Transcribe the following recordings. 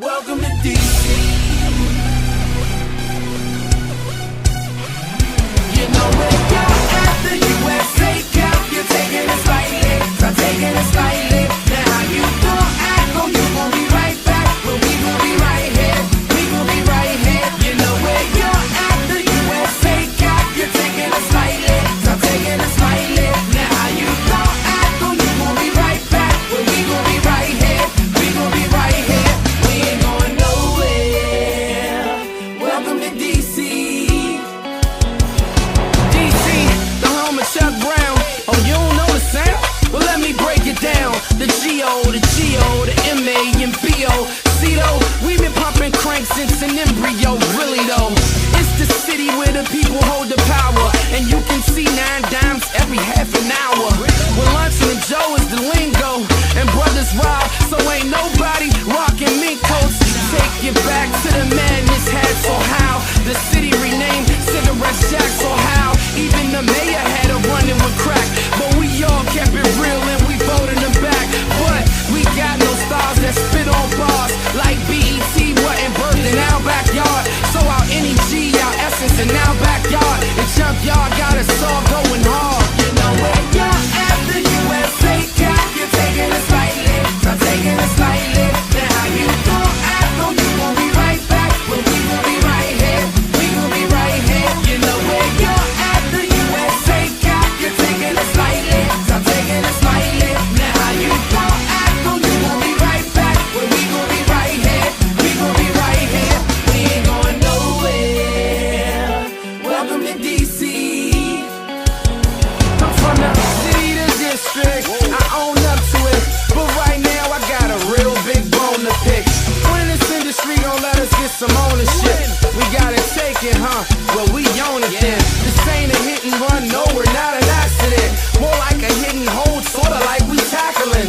Welcome to DC. You know where you're at, the USA Cup. You're taking it slightly, I'm taking it slightly. Now how you gon' act, oh you gon' be right back. Well we gon' be right here, we gon' be right here. You know where you're at, the USA Cup. You're taking it slightly, I'm taking it slightly. Now how you gon' act, oh you gon' be right back. Well we gon' be right here, we gon' be right here. We ain't going nowhere. Welcome to DC. DC, the home of Chuck Brown. Oh, you don't know the sound? Well, let me break it down. The G.O., the M.A. and B.O. See though, we've been pumping crank since an embryo, really though. It's the city where the people hold the power, and you can see 9 dimes every half an hour. Well, lunch and Joe is the lingo, and brothers rob, so ain't nobody rocking mink coats. Take you back to the madness had, so how the city renamed Cigarette Shack, so how even the mayor had a running with crack, but we all kept it real and we voted them back. But we got no stars that spit on bars like BET wasn't birthed in our backyard. So our NEG, our essence in our backyard, the junkyard got us all going hard. You know where you're at, the USA Cup. You're taking it slightly, I'm taking it slightly. Now how you gon' act, oh you gon' be right back. Well we gon' be right here, we gon' be right here. You know where you're at, the USA Cup. You're taking it slightly, I'm taking it slightly. Now how you gon' act, oh you gon' be right back. Well we gon' be right here, we gon' be right here. We ain't going nowhere. Welcome to DC. I'm from the city to district, I own up to it, but right now I got a real big bone to pick. When this industry gon' let us get some ownership, we gotta take it, huh? Well we own it then. This ain't a hit and run, no we're not an accident. More like a hit and hold, sorta like we tackling.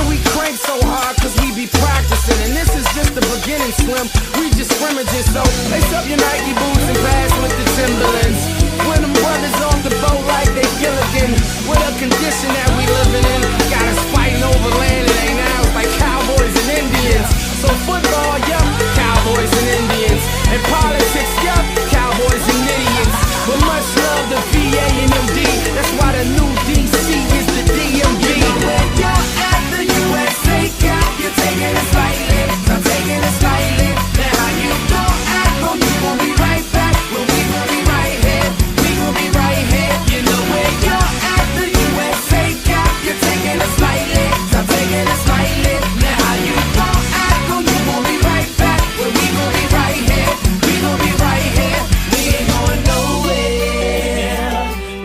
And we crank so hard cause we be practicing, and this is just the beginning, Slim. We just scrimmaging, so lace up your Nike boots and pass with the Timberlands. When them brothers off the boat like they Gilligan, with a condition that we living in, got us fighting over land it ain't ours like cowboys and Indians. So football, yup, cowboys and Indians, and politics, yup, cowboys and idiots. But much love to VA and MD, that's why the new DC is the DMV. Where you're at, the USA Cup. You're taking it slightly, I'm taking it slightly. Now how you gon' act, oh you gon' be right back. Well we gon' be right here, we gon' be right here. You know where you're at, the USA Cup. You're taking it slightly, I'm taking it slightly. Now how you gon' act, oh you gon' be right back. Well we gon' be right here, we gon' be right here. We ain't going nowhere.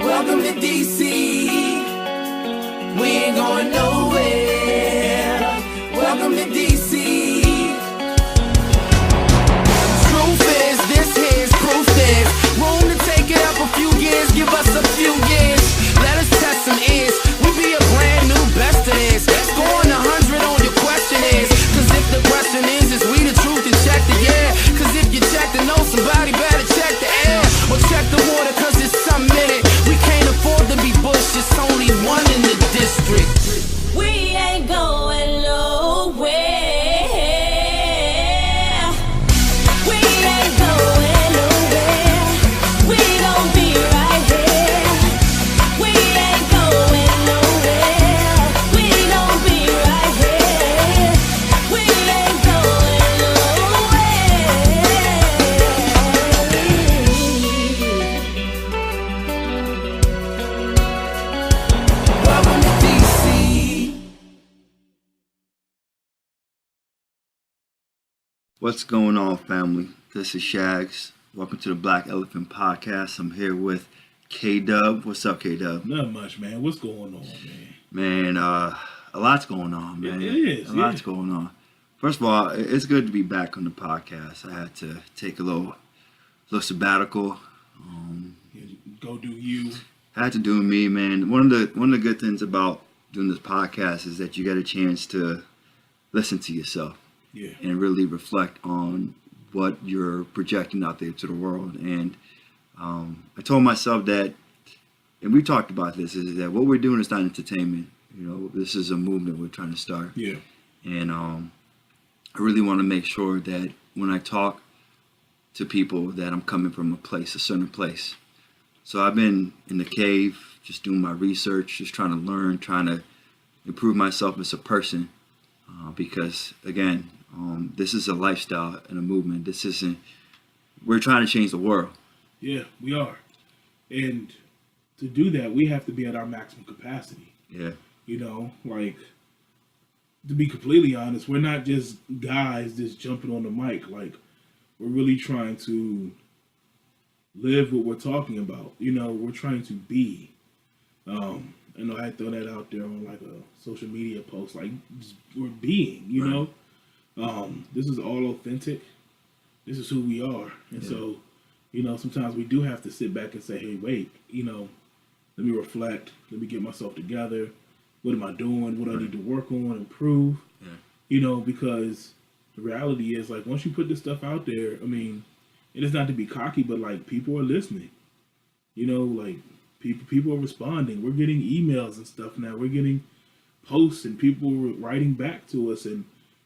Welcome to DC. We ain't going nowhere. Welcome to DC. Truth is, this here's proof there's room to take it up a few years. Give us a few years, let us test some ears. We be a brand new best of this. Scoring 100 on your question is, cause if the question is we the truth, then check the air. Cause if you check the know, somebody better check the air. Or check the water cause it's something in it. We can't afford to be Bush, it's only one in the district. We ain't going nowhere. We ain't going nowhere. We gon' be right here. We ain't going nowhere. We gon' be right here. We ain't going nowhere. Welcome to DC. What's going on, family? This is Shags. Welcome to the Black Elephant Podcast. I'm here with K-Dub. What's up, K-Dub? Not much, man. What's going on, man? Man, a lot's going on, man. It is, a lot's going on. First of all, it's good to be back on the podcast. I had to take a little sabbatical. Go do you. I had to do me, man. One of the good things about doing this podcast is that you get a chance to listen to yourself. Yeah. And really reflect on what you're projecting out there to the world. And I told myself that, and we talked about this, is that what we're doing is not entertainment. You know, this is a movement we're trying to start. Yeah. And I really want to make sure that when I talk to people that I'm coming from a certain place. So I've been in the cave, just doing my research, just trying to learn, trying to improve myself as a person. Because again, this is a lifestyle and a movement. We're trying to change the world. Yeah, we are. And to do that, we have to be at our maximum capacity. Yeah. You know, like, to be completely honest, we're not just guys just jumping on the mic. Like, we're really trying to live what we're talking about. You know, we're trying to be. I know I throw that out there on like a social media post. Like, just, we're being, you Right. know. This is all authentic. This is who we are. And so, you know, sometimes we do have to sit back and say, hey, wait, you know, let me reflect. Let me get myself together. What am I doing? What do I need to work on, improve? Yeah. You know, because the reality is, like, once you put this stuff out there, I mean, it is not to be cocky, but like, people are listening. You know, like, people are responding. We're getting emails and stuff now. We're getting posts and people writing back to us and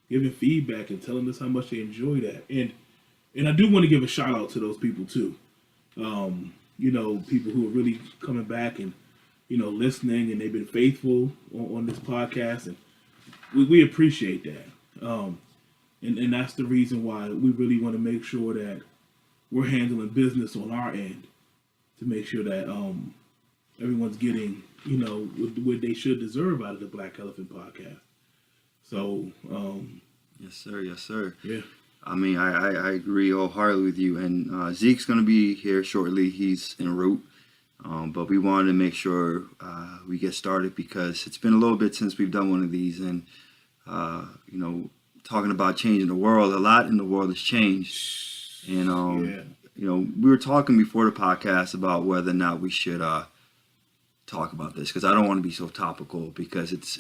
giving feedback and telling us how much they enjoy that. And I do want to give a shout out to those people too. You know, people who are really coming back and, you know, listening, and they've been faithful on this podcast, and we appreciate that. And that's the reason why we really want to make sure that we're handling business on our end to make sure that everyone's getting, you know, what they should deserve out of the Black Elephant podcast. So, Yes, sir. Yes, sir. yeah. I mean, I agree wholeheartedly with you. And Zeke's going to be here shortly. He's en route. But we wanted to make sure we get started because it's been a little bit since we've done one of these. And, you know, talking about changing the world, a lot in the world has changed. And, you know, we were talking before the podcast about whether or not we should talk about this, because I don't want to be so topical, because it's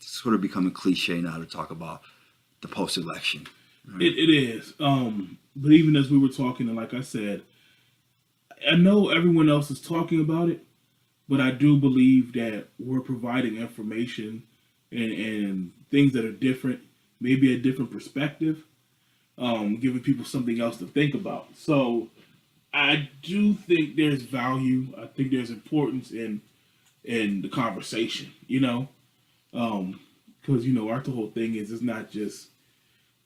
sort of becoming cliche now to talk about the post-election. Right? It is. But even as we were talking, and like I said, I know everyone else is talking about it, but I do believe that we're providing information and things that are different, maybe a different perspective, giving people something else to think about. So I do think there's value. I think there's importance in the conversation, you know, because, you know, our whole thing is, it's not just,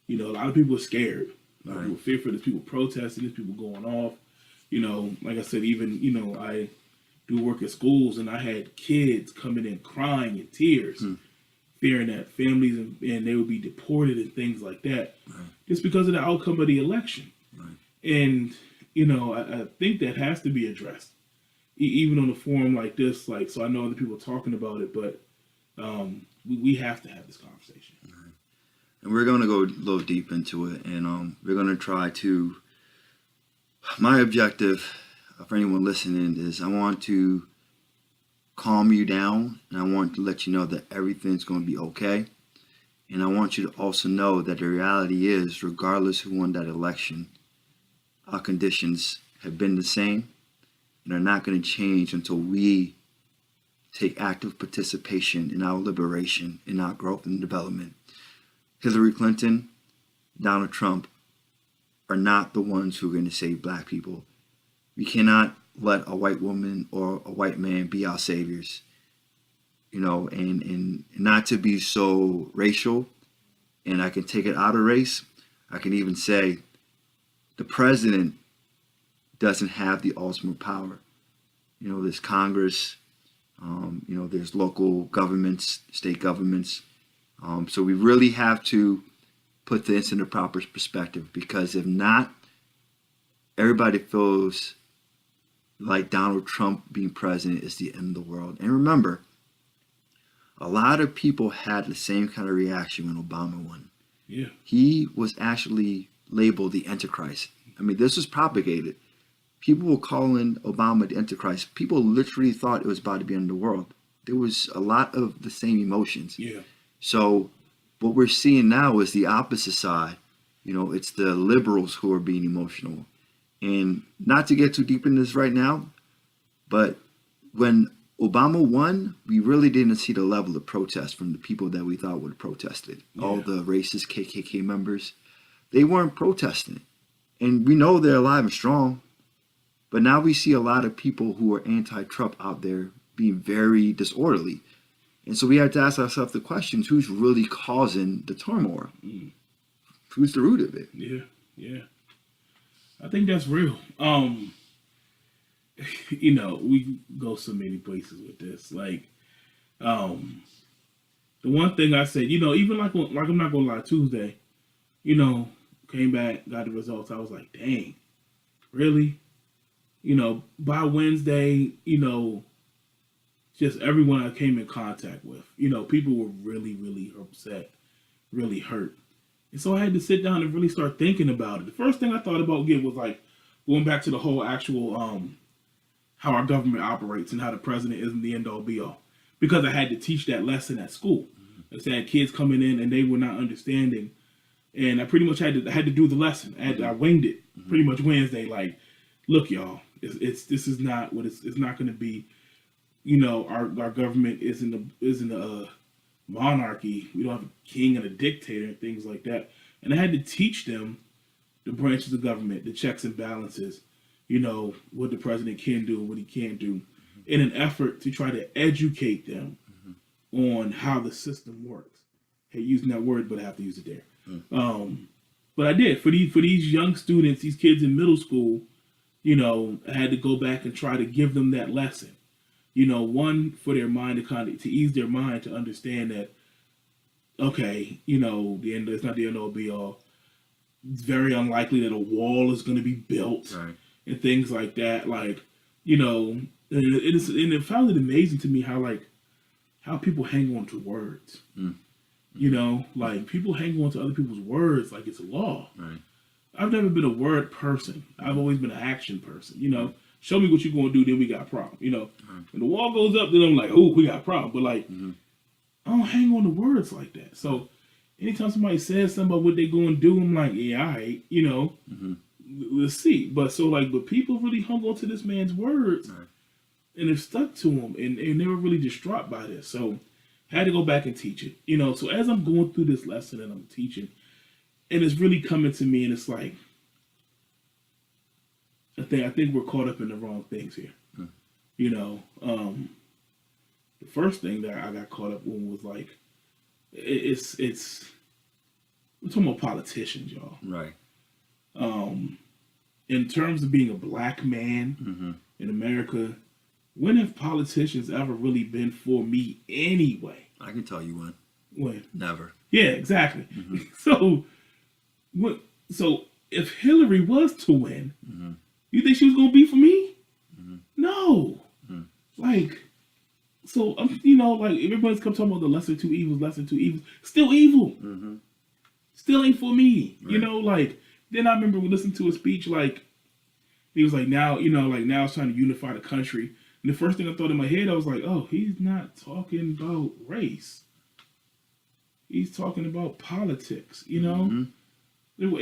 you know, a lot of people are scared. A lot of people are fearful. There's people protesting. There's people going off. You know, like I said, even, you know, I do work at schools, and I had kids coming in crying in tears, fearing that families and they would be deported and things like that, just because of the outcome of the election. And, you know, I think that has to be addressed, even on a forum like this. Like, so I know other people are talking about it, but we have to have this conversation. And we're going to go a little deep into it, and we're going to try to. My objective for anyone listening is I want to calm you down, and I want to let you know that everything's going to be okay. And I want you to also know that the reality is, regardless who won that election, our conditions have been the same and are not going to change until we take active participation in our liberation, in our growth and development. Hillary Clinton, Donald Trump are not the ones who are going to save black people. We cannot let a white woman or a white man be our saviors. You know, and not to be so racial, and I can take it out of race. I can even say the president doesn't have the ultimate power. You know, there's Congress, you know, there's local governments, state governments. So we really have to put this in the proper perspective, because if not, everybody feels like Donald Trump being president is the end of the world. And remember, a lot of people had the same kind of reaction when Obama won. Yeah. He was actually labeled the Antichrist. I mean, this was propagated. People were calling Obama the Antichrist. People literally thought it was about to be the end of the world. There was a lot of the same emotions. Yeah. So what we're seeing now is the opposite side. You know, it's the liberals who are being emotional. And not to get too deep in this right now, but when Obama won, we really didn't see the level of protest from the people that we thought would have protested. All Yeah. the racist KKK members, they weren't protesting. And we know they're alive and strong. But now we see a lot of people who are anti-Trump out there being very disorderly. And so we have to ask ourselves the questions, who's really causing the turmoil? Who's the root of it? Yeah, yeah. I think that's real. You know, we go so many places with this. Like, the one thing I said, you know, even like I'm not gonna lie, Tuesday, you know, came back, got the results. I was like, dang, really? You know, by Wednesday, you know, just everyone I came in contact with, you know, people were really, really upset, really hurt. And so I had to sit down and really start thinking about it. The first thing I thought about again was like going back to the whole actual how our government operates and how the president isn't the end all be all. Because I had to teach that lesson at school. I had kids coming in and they were not understanding. And I pretty much had to do the lesson. I winged it pretty much Wednesday. Like, look, y'all, this is not what it's not going to be. You know, our government isn't a monarchy. We don't have a king and a dictator and things like that. And I had to teach them the branches of government, the checks and balances, you know, what the president can do and what he can't do, in an effort to try to educate them on how the system works. I hate using that word, but I have to use it there. But I did. For these young students, these kids in middle school, you know, I had to go back and try to give them that lesson. You know, one, for their mind to ease their mind to understand that, okay, you know, it's not the end all be all. It's very unlikely that a wall is going to be built. Right. And things like that, like, you know, it found it amazing to me how people hang on to words. You know, like people hang on to other people's words like it's a law. Right. I've never been a word person. I've always been an action person. You know, show me what you're gonna do, then we got a problem. You know, when the wall goes up, then I'm like, oh, we got a problem. But like, I don't hang on to words like that. So anytime somebody says something about what they're gonna do, I'm like, yeah, all right, you know. Let's see. But people really hung on to this man's words and have stuck to him, and they were really distraught by this. So I had to go back and teach it. You know, so as I'm going through this lesson and I'm teaching, and it's really coming to me, and it's like, I think we're caught up in the wrong things here. You know, the first thing that I got caught up on was like, it's we're talking about politicians, y'all. Right. In terms of being a black man in America, when have politicians ever really been for me anyway? I can tell you when. When? Never. Yeah, exactly. So if Hillary was to win, you think she was gonna be for me? No. Like, so you know, like everybody's come talking about the lesser two evils, still evil. Still ain't for me. Right. You know, like. Then I remember we listened to a speech like, he was like, now, you know, like now it's trying to unify the country. And the first thing I thought in my head, I was like, oh, he's not talking about race. He's talking about politics, you know? And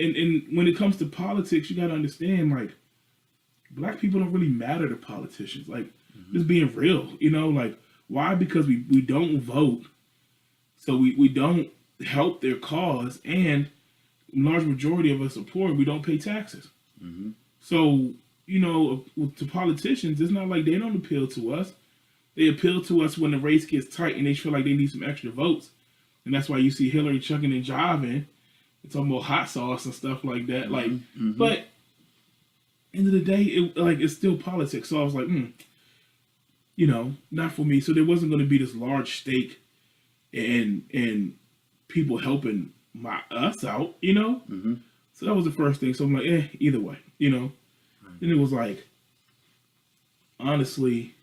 when it comes to politics, you got to understand, like, black people don't really matter to politicians. Like, just being real, you know? Like, why? Because we don't vote. So we don't help their cause, and large majority of us are poor. We don't pay taxes. So, you know, to politicians, it's not like they don't appeal to us. They appeal to us when the race gets tight and they feel like they need some extra votes. And that's why you see Hillary chucking and jiving. It's almost hot sauce and stuff like that. Like, but end of the day, it's still politics. So I was like, you know, not for me. So there wasn't going to be this large stake and people helping us out, you know? So that was the first thing. So I'm like, either way, you know? Then it was like, honestly,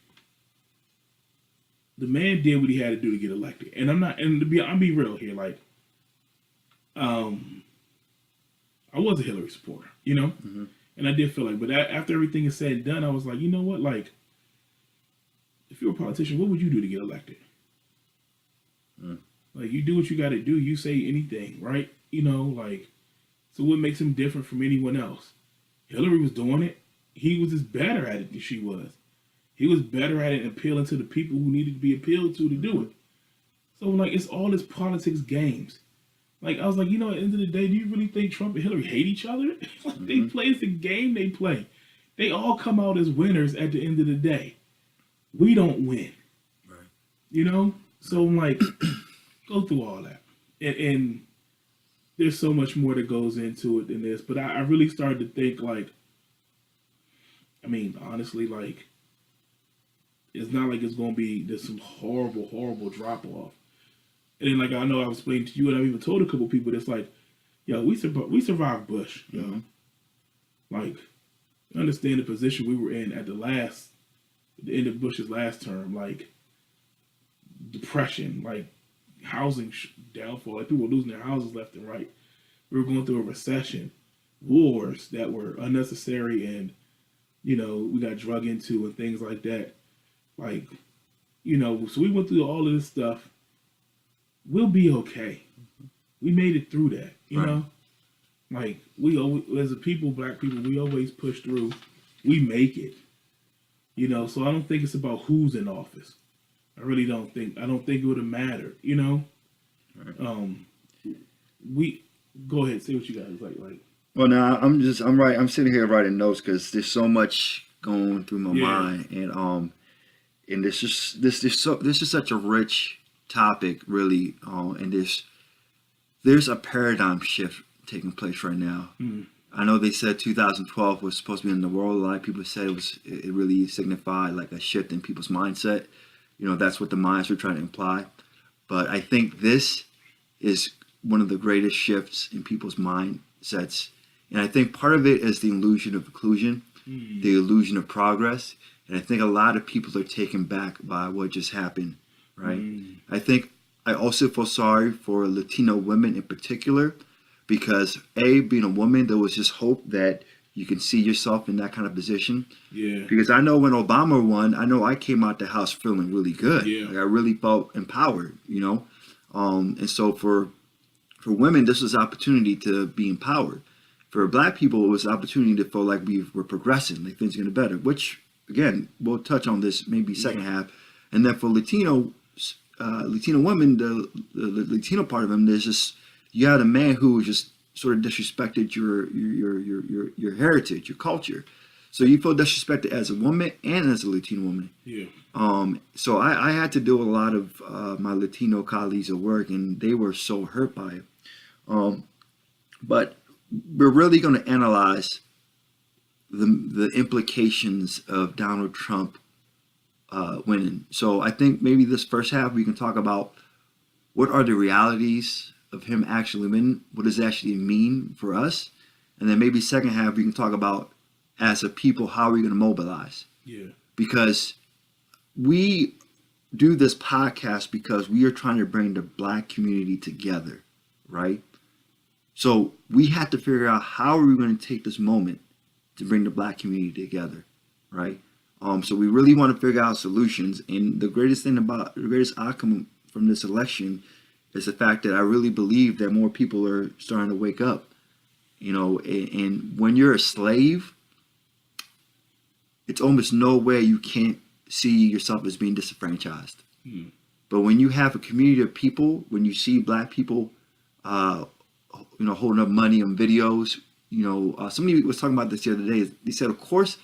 the man did what he had to do to get elected. And I'm be real here, like, I was a Hillary supporter, you know? And I did feel like, but after everything is said and done, I was like, you know what? Like, if you're a politician, what would you do to get elected? Like, you do what you got to do. You say anything, right? You know, like, so what makes him different from anyone else? Hillary was doing it. He was just better at it than she was. He was better at it appealing to the people who needed to be appealed to do it. So like, it's all this politics games. Like, I was like, at the end of the day, do you really think Trump and Hillary hate each other? Like, they play, it's a game they play. They all come out as winners at the end of the day. We don't win. Right. So I'm like, go through all that. And there's so much more that goes into it than this. But I really started to think, like, honestly, like, it's not like it's going to be just some horrible, horrible drop-off. And then, like, I know I was explaining to you, and I've even told a couple people, that's like, yo, we survived Bush, yo. Like, understand the position we were in at the end of Bush's last term, like, depression, like, housing downfall, like, people were losing their houses left and right. We were going through a recession, wars that were unnecessary, and, we got drug into and things like that. Like, so we went through all of this stuff. We'll be okay. We made it through that, you know? Like, we always, as a people, black people, we always push through. We make it. So I don't think it's about who's in office. I really don't think it would have mattered, Right. We go ahead, say what you guys like. Well, now I'm sitting here writing notes because there's so much going through my mind, and this is such a rich topic, really, and there's a paradigm shift taking place right now. I know they said 2012 was supposed to be in the world. A lot of people said it really signified like a shift in people's mindset. That's what the minds were trying to imply. But I think this is one of the greatest shifts in people's mindsets. And I think part of it is the illusion of inclusion, the illusion of progress. And I think a lot of people are taken back by what just happened, right? I think I also feel sorry for Latino women in particular, because being a woman, there was just hope that you can see yourself in that kind of position. Yeah. Because I know when Obama won, I came out the house feeling really good. Yeah. Like I really felt empowered, And so for women, this was an opportunity to be empowered. For black people, it was an opportunity to feel like we were progressing, like things are getting better, which, again, we'll touch on this maybe second half. And then for Latino women, the Latino part of them, there's just, you had a man who just sort of disrespected your heritage, your culture. So you feel disrespected as a woman and as a Latino woman. Yeah. So I had to do a lot of my Latino colleagues at work, and they were so hurt by it. But we're really going to analyze the implications of Donald Trump winning. So I think maybe this first half we can talk about what are the realities of him actually winning, what does it actually mean for us, and then maybe second half we can talk about, as a people, how are we going to mobilize? Yeah. Because we do this podcast because we are trying to bring the black community together, right? So we have to figure out how are we going to take this moment to bring the black community together, right? So we really want to figure out solutions. And the greatest outcome from this election is the fact that I really believe that more people are starting to wake up, and when you're a slave, it's almost no way you can't see yourself as being disenfranchised. But when you have a community of people, when you see black people, holding up money on videos, somebody was talking about this the other day. They said, of course,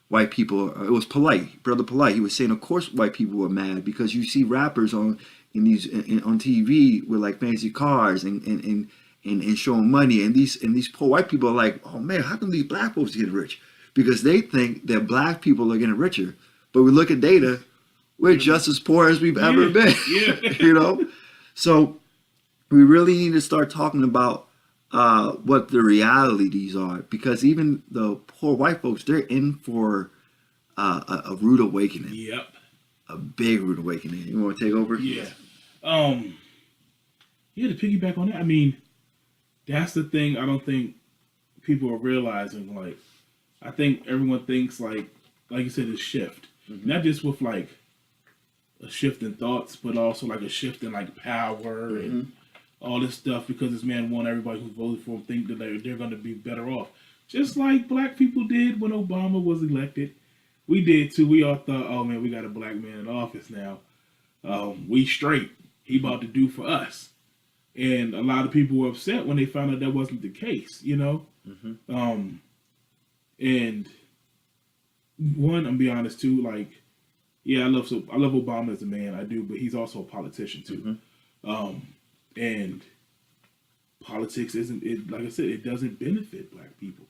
white people, it was Brother Polite. He was saying, of course, white people were mad because you see rappers on TV with like fancy cars and showing money, and these poor white people are like, oh man, how come these black folks get rich? Because they think that black people are getting richer. But we look at data, we're just as poor as we've ever been. Yeah. So we really need to start talking about what the realities are, because even the poor white folks, they're in for a rude awakening. Yep. A big rude awakening. You want to take over? Yeah. To piggyback on that, that's the thing I don't think people are realizing. Like, I think everyone thinks like you said, a shift. Mm-hmm. Not just with like a shift in thoughts, but also like a shift in like power and all this stuff, because this man won. Everybody who voted for him think that they're going to be better off. Just like black people did when Obama was elected. We did too. We all thought, oh man, we got a black man in office now. We straight. He about to do for us. And a lot of people were upset when they found out that wasn't the case, you know? And one, I'm gonna be honest too, like, yeah, I love Obama as a man, I do, but he's also a politician too. And politics like I said, it doesn't benefit black people.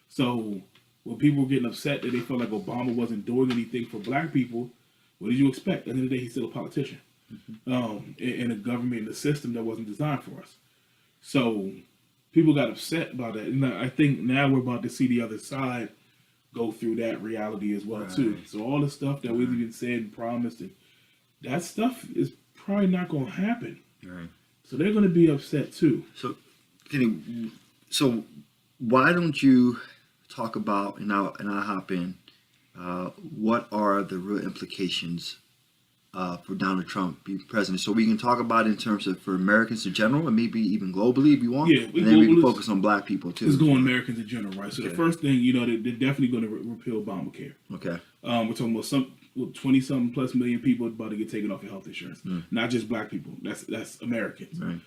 So when people were getting upset that they felt like Obama wasn't doing anything for black people, what did you expect? At the end of the day, he's still a politician. In a government, in a system that wasn't designed for us. So people got upset about that. And I think now we're about to see the other side go through that reality as well too. So all the stuff that we've even said and promised, and that stuff is probably not going to happen. Right. So they're going to be upset too. So why don't you talk about, and I'll hop in, what are the real implications for Donald Trump being president? So we can talk about it in terms of for Americans in general, and maybe even globally if you want. Yeah, and then we can focus on black people too. It's going Americans in general, right? So the first thing, they're definitely going to repeal Obamacare. Okay. We're talking about 20-something plus million people about to get taken off of health insurance. Not just black people. That's Americans. Right.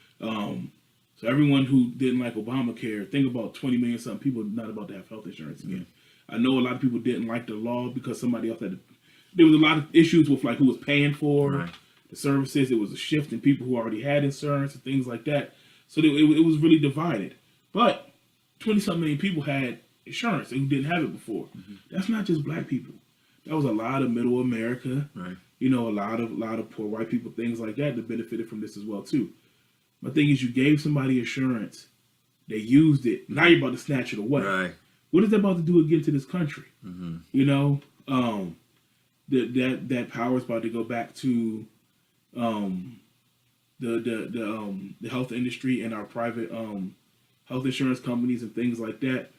So everyone who didn't like Obamacare, think about 20 million something people not about to have health insurance again. I know a lot of people didn't like the law because somebody else there was a lot of issues with like who was paying for the services. It was a shift in people who already had insurance and things like that. So it was really divided. But 20-something million people had insurance and who didn't have it before. That's not just black people. That was a lot of middle America. Right. A lot of poor white people, things like that benefited from this as well too. My thing is, you gave somebody insurance, they used it. Now you're about to snatch it away. Right. What is that about to do again to this country? That power is about to go back to the health industry and our private health insurance companies and things like that.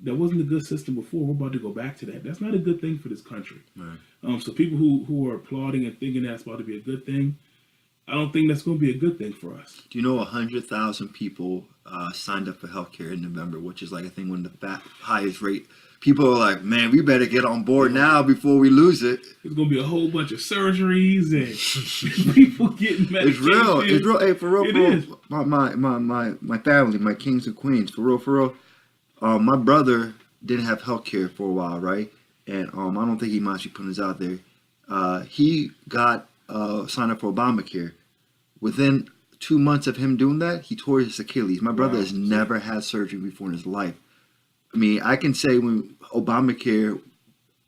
That wasn't a good system before. We're about to go back to that. That's not a good thing for this country. Right. So people who are applauding and thinking that's about to be a good thing, I don't think that's going to be a good thing for us. Do you know 100,000 people signed up for healthcare in November, which is like I think one of the highest rate. People are like, man, we better get on board now before we lose it. There's going to be a whole bunch of surgeries and people getting medication. It's real. Hey, for real. My family, my kings and queens, for real. My brother didn't have healthcare for a while, right? And I don't think he minds me putting this out there. He got signed up for Obamacare. Within 2 months of him doing that, he tore his Achilles. My brother has never had surgery before in his life. I mean, I can say when Obamacare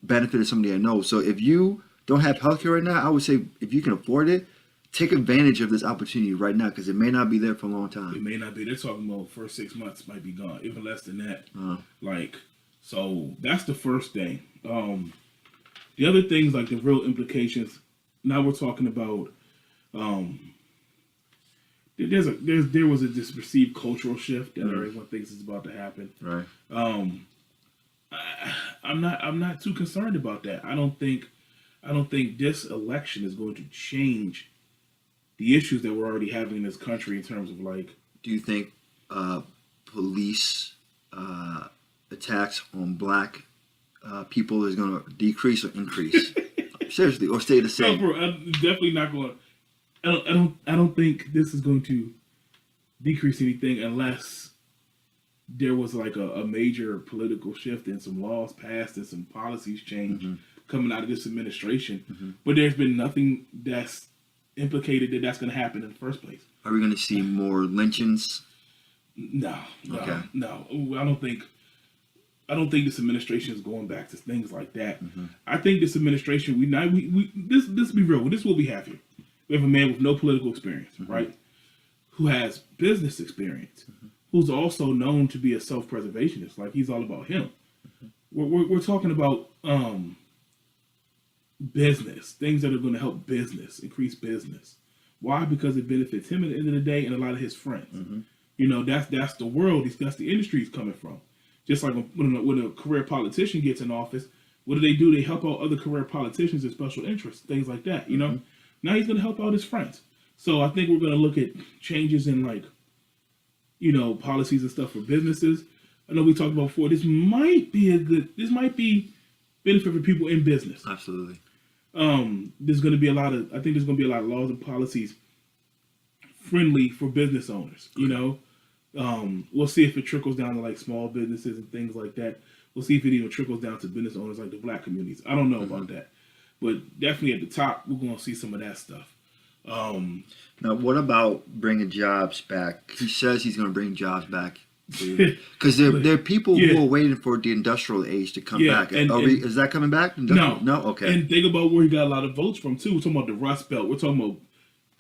benefited somebody I know. So if you don't have healthcare right now, I would say if you can afford it, take advantage of this opportunity right now because it may not be there for a long time. It may not be. They're talking about first 6 months might be gone, even less than that. So that's the first thing. The other things, like the real implications. Now we're talking about there was this perceived cultural shift that everyone thinks is about to happen. Right. I'm not too concerned about that. I don't think this election is going to change the issues that we're already having in this country in terms of like. Do you think police attacks on black people is going to decrease or increase? Seriously, or stay the same? No, bro, I'm definitely not going. I don't think this is going to decrease anything unless there was like a major political shift and some laws passed and some policies changed coming out of this administration. But there's been nothing that's implicated that's going to happen in the first place. Are we going to see more lynchings? No. Okay. No. I don't think this administration is going back to things like that. I think this administration, let's be real, this is what we have here. We have a man with no political experience, right? Who has business experience, who's also known to be a self-preservationist. Like he's all about him. We're talking about business, things that are going to help business, increase business. Why? Because it benefits him at the end of the day and a lot of his friends. That's the world. That's the industry he's coming from. Just like when a career politician gets in office, what do? They help out other career politicians and special interests, things like that. Now he's going to help out his friends. So I think we're going to look at changes in policies and stuff for businesses. I know we talked about before. This might be benefit for people in business. Absolutely. There's going to be a lot of laws and policies friendly for business owners. You know, we'll see if it trickles down to like small businesses and things like that. We'll see if it even trickles down to business owners like the black communities. I don't know about that, but definitely at the top, we're going to see some of that stuff. Now, what about bringing jobs back? He says he's going to bring jobs back. Because there are people who are waiting for the industrial age to come back. Is that coming back? No. Okay. And think about where he got a lot of votes from, too. We're talking about the Rust Belt. We're talking about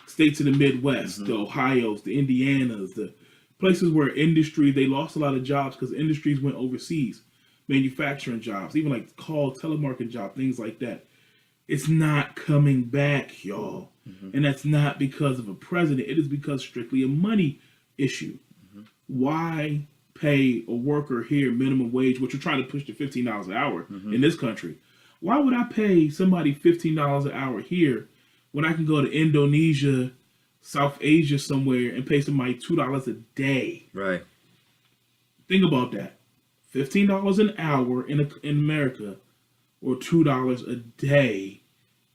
states in the Midwest, the Ohios, the Indianas, the places where industry, they lost a lot of jobs because industries went overseas. Manufacturing jobs, even like call, telemarketing job, things like that. It's not coming back, y'all. And that's not because of a president. It is because strictly a money issue. Why pay a worker here minimum wage, which you're trying to push to $15 an hour in this country? Why would I pay somebody $15 an hour here when I can go to Indonesia, South Asia somewhere and pay somebody $2 a day? Right. Think about that. $15 an hour in America, or $2 a day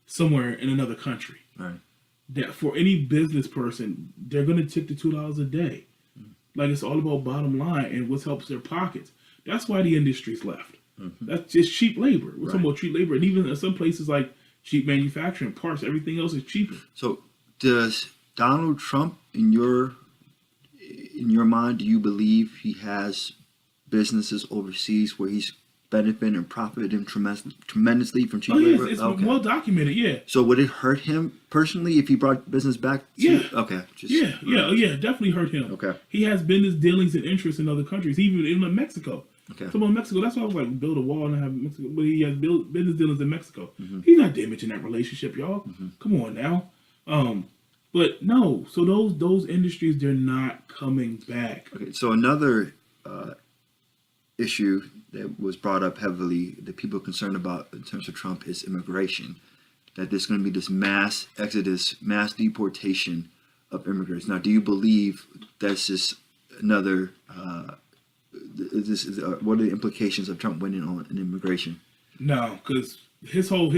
somewhere in another country. Right. That for any business person, they're gonna take the $2 a day. Like, it's all about bottom line and what helps their pockets. That's why the industry's left. That's just cheap labor. We're talking about cheap labor, and even in some places like cheap manufacturing parts, everything else is cheaper. So, does Donald Trump, in your mind, do you believe he has businesses overseas where he's benefiting and profiting tremendously from cheap labor? It's well documented. Yeah. So would it hurt him personally if he brought business back? Okay. Definitely hurt him. Okay. He has business dealings and interests in other countries, even in Mexico. Okay. So in Mexico, that's why I was like, build a wall and have Mexico, but he has business dealings in Mexico. He's not damaging that relationship, y'all. Come on now. But no. So those industries, they're not coming back. Okay. So another issue that was brought up heavily that people are concerned about in terms of Trump is immigration. That there's going to be this mass exodus, mass deportation of immigrants. Now, do you believe that's just another? What are the implications of Trump winning on immigration? No, because his whole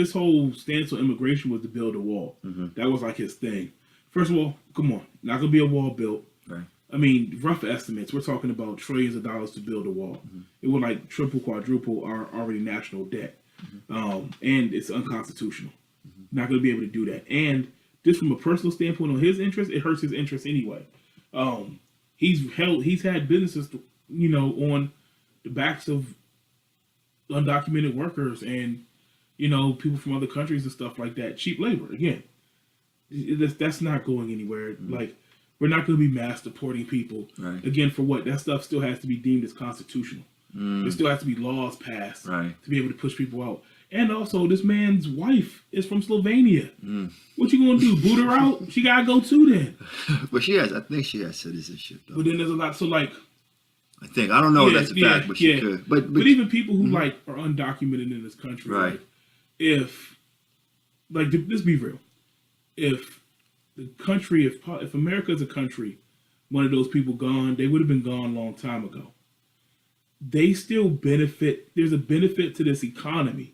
stance on immigration was to build a wall. That was like his thing. First of all, come on, not gonna be a wall built. Right. I mean, rough estimates, we're talking about trillions of dollars to build a wall. It would like triple, quadruple our already national debt. And it's unconstitutional. Not going to be able to do that. And just from a personal standpoint on his interest, it hurts his interest anyway. He's had businesses, on the backs of undocumented workers and, people from other countries and stuff like that. Cheap labor, again. That's not going anywhere. Like, we're not going to be mass deporting people. Right. Again, for what? That stuff still has to be deemed as constitutional. There still has to be laws passed to be able to push people out. And also, this man's wife is from Slovenia. What you going to do? Boot her out? She got to go too then. But I think she has citizenship, though. But then there's a lot. So, like... I don't know if that's a fact, but she could. But even people who, are undocumented in this country. Right. Let's be real. If the country, if America is a country, one of those people gone, they would have been gone a long time ago. They still benefit. There's a benefit to this economy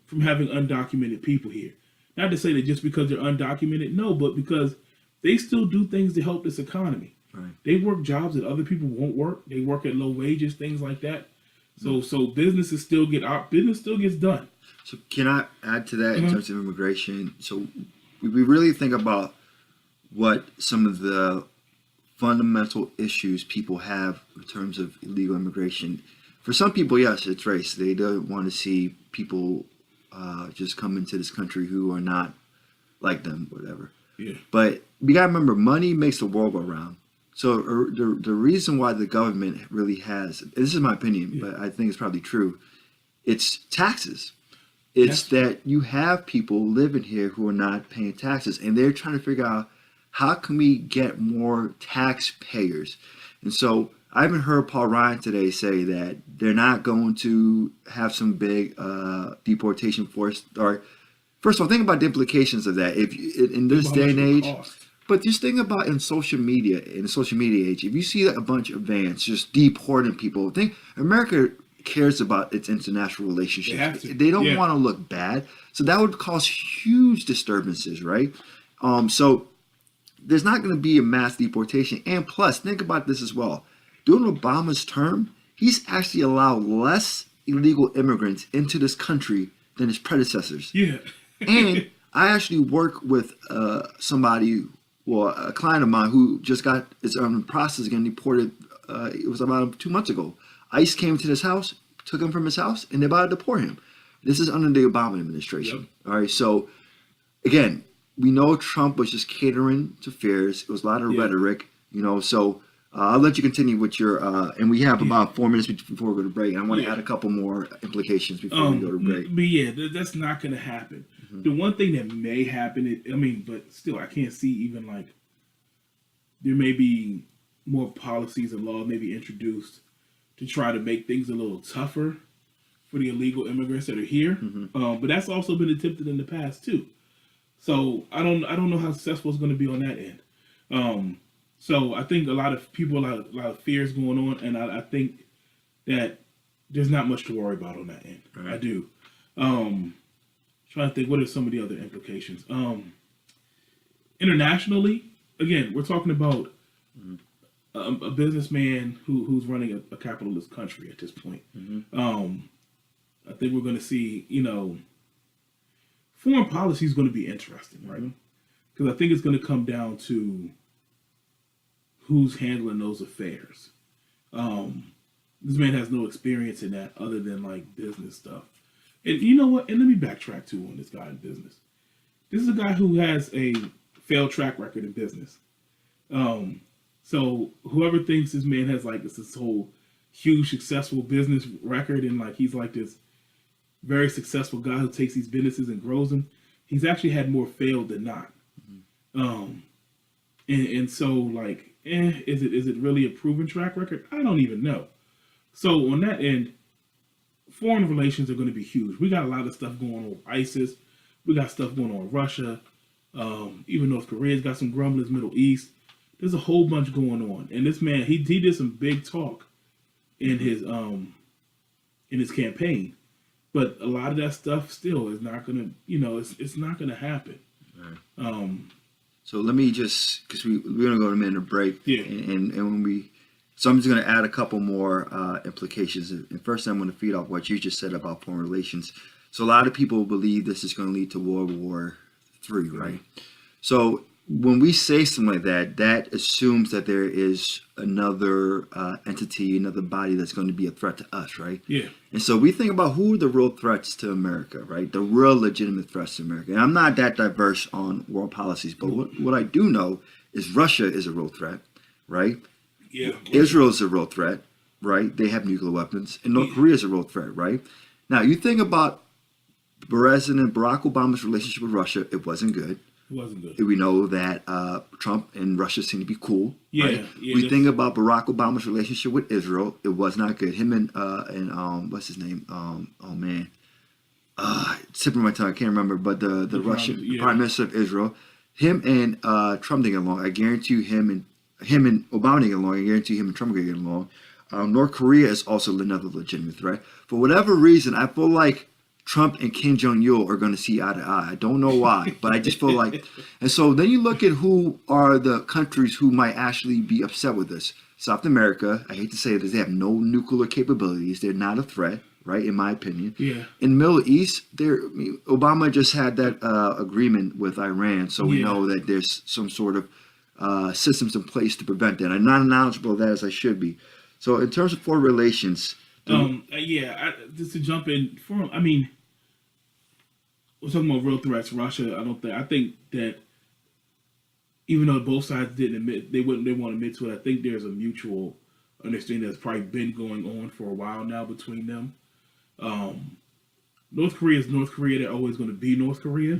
from having undocumented people here. Not to say that just because they're undocumented, no, but because they still do things to help this economy. Right. They work jobs that other people won't work. They work at low wages, things like that. So businesses still business still gets done. So can I add to that in terms of immigration? So we really think about what some of the fundamental issues people have in terms of illegal immigration. For some people, yes, it's race. They don't want to see people just come into this country who are not like them, whatever. Yeah. But we gotta remember, money makes the world go round. So the reason why the government really has, this is my opinion, but I think it's probably true, it's taxes. It's that you have people living here who are not paying taxes, and they're trying to figure out how can we get more taxpayers. And so I even heard Paul Ryan today say that they're not going to have some big deportation force. Or first of all, think about the implications of that. If in this day and age, but just think about in the social media age, if you see a bunch of vans just deporting people, think America cares about its international They have relationships. to. They don't Yeah. want to look bad. So that would cause huge disturbances, right? So there's not going to be a mass deportation. And plus, think about this as well. During Obama's term, he's actually allowed less illegal immigrants into this country than his predecessors. Yeah. And I actually work with somebody, well, a client of mine who just got is in the process of getting deported. It was about 2 months ago. ICE came to his house, took him from his house, and they're about to deport him. This is under the Obama administration. All right, so again, we know Trump was just catering to fears. It was a lot of rhetoric, So I'll let you continue with your, and we have about 4 minutes before we go to break. And I want to add a couple more implications before we go to break. But yeah, that's not going to happen. The one thing that may happen, but still, I can't see even like there may be more policies and laws maybe introduced to try to make things a little tougher for the illegal immigrants that are here. But that's also been attempted in the past too. So I don't know how successful it's going to be on that end. So I think a lot of people, a lot of fears going on, and I think that there's not much to worry about on that end. Right. I do. Trying to think, what are some of the other implications? Internationally, again, we're talking about a businessman who's running a capitalist country at this point. I think we're going to see, foreign policy is going to be interesting, right? Because I think it's going to come down to who's handling those affairs. This man has no experience in that other than like business stuff. And you know what? And let me backtrack too on this guy in business. This is a guy who has a failed track record in business. So whoever thinks this man has like this whole huge successful business record and like he's like this very successful guy who takes these businesses and grows them, he's actually had more failed than not. And so like, is it really a proven track record? I don't even know. So on that end, foreign relations are going to be huge. We got a lot of stuff going on with ISIS. We got stuff going on with Russia. Even North Korea's got some grumblings. Middle East. There's a whole bunch going on. And this man, he did some big talk in his campaign, but a lot of that stuff still is not gonna, it's not gonna happen. Right. So let me just, because we're gonna go to a minute break. Yeah. And when we, so I'm just gonna add a couple more implications. And first, I'm gonna feed off what you just said about foreign relations. So a lot of people believe this is going to lead to World War III, right? So when we say something like that, that assumes that there is another entity, another body that's going to be a threat to us, right? Yeah. And so we think about who are the real threats to America, right? The real legitimate threats to America. And I'm not that diverse on world policies, but what I do know is Russia is a real threat, right? Yeah. Israel is a real threat, right? They have nuclear weapons. And North Korea is a real threat, right? Now, you think about President Barack Obama's relationship with Russia, it wasn't good. It wasn't good. We know that Trump and Russia seem to be cool. Yeah, right? yeah, We think about Barack Obama's relationship with Israel. It was not good. Him and what's his name? Oh man, tipping my tongue. I can't remember. But the Russian Prime Minister of Israel, him and Trump didn't get along. I guarantee you, him and Obama didn't get along. I guarantee him and Trump didn't get along. North Korea is also another legitimate threat. For whatever reason, I feel like Trump and Kim Jong-il are going to see eye to eye. I don't know why, but I just feel like, and so then you look at who are the countries who might actually be upset with this. South America, I hate to say this, they have no nuclear capabilities. They're not a threat, right? In my opinion. Yeah. In the Middle East, Obama just had that agreement with Iran, so we know that there's some sort of systems in place to prevent that. I'm not knowledgeable of that as I should be. So in terms of foreign relations, just to jump in, we're talking about real threats. Russia, I think that even though both sides didn't admit, they want to admit to it. I think there's a mutual understanding that's probably been going on for a while now between them. North Korea is North Korea. They're always going to be North Korea.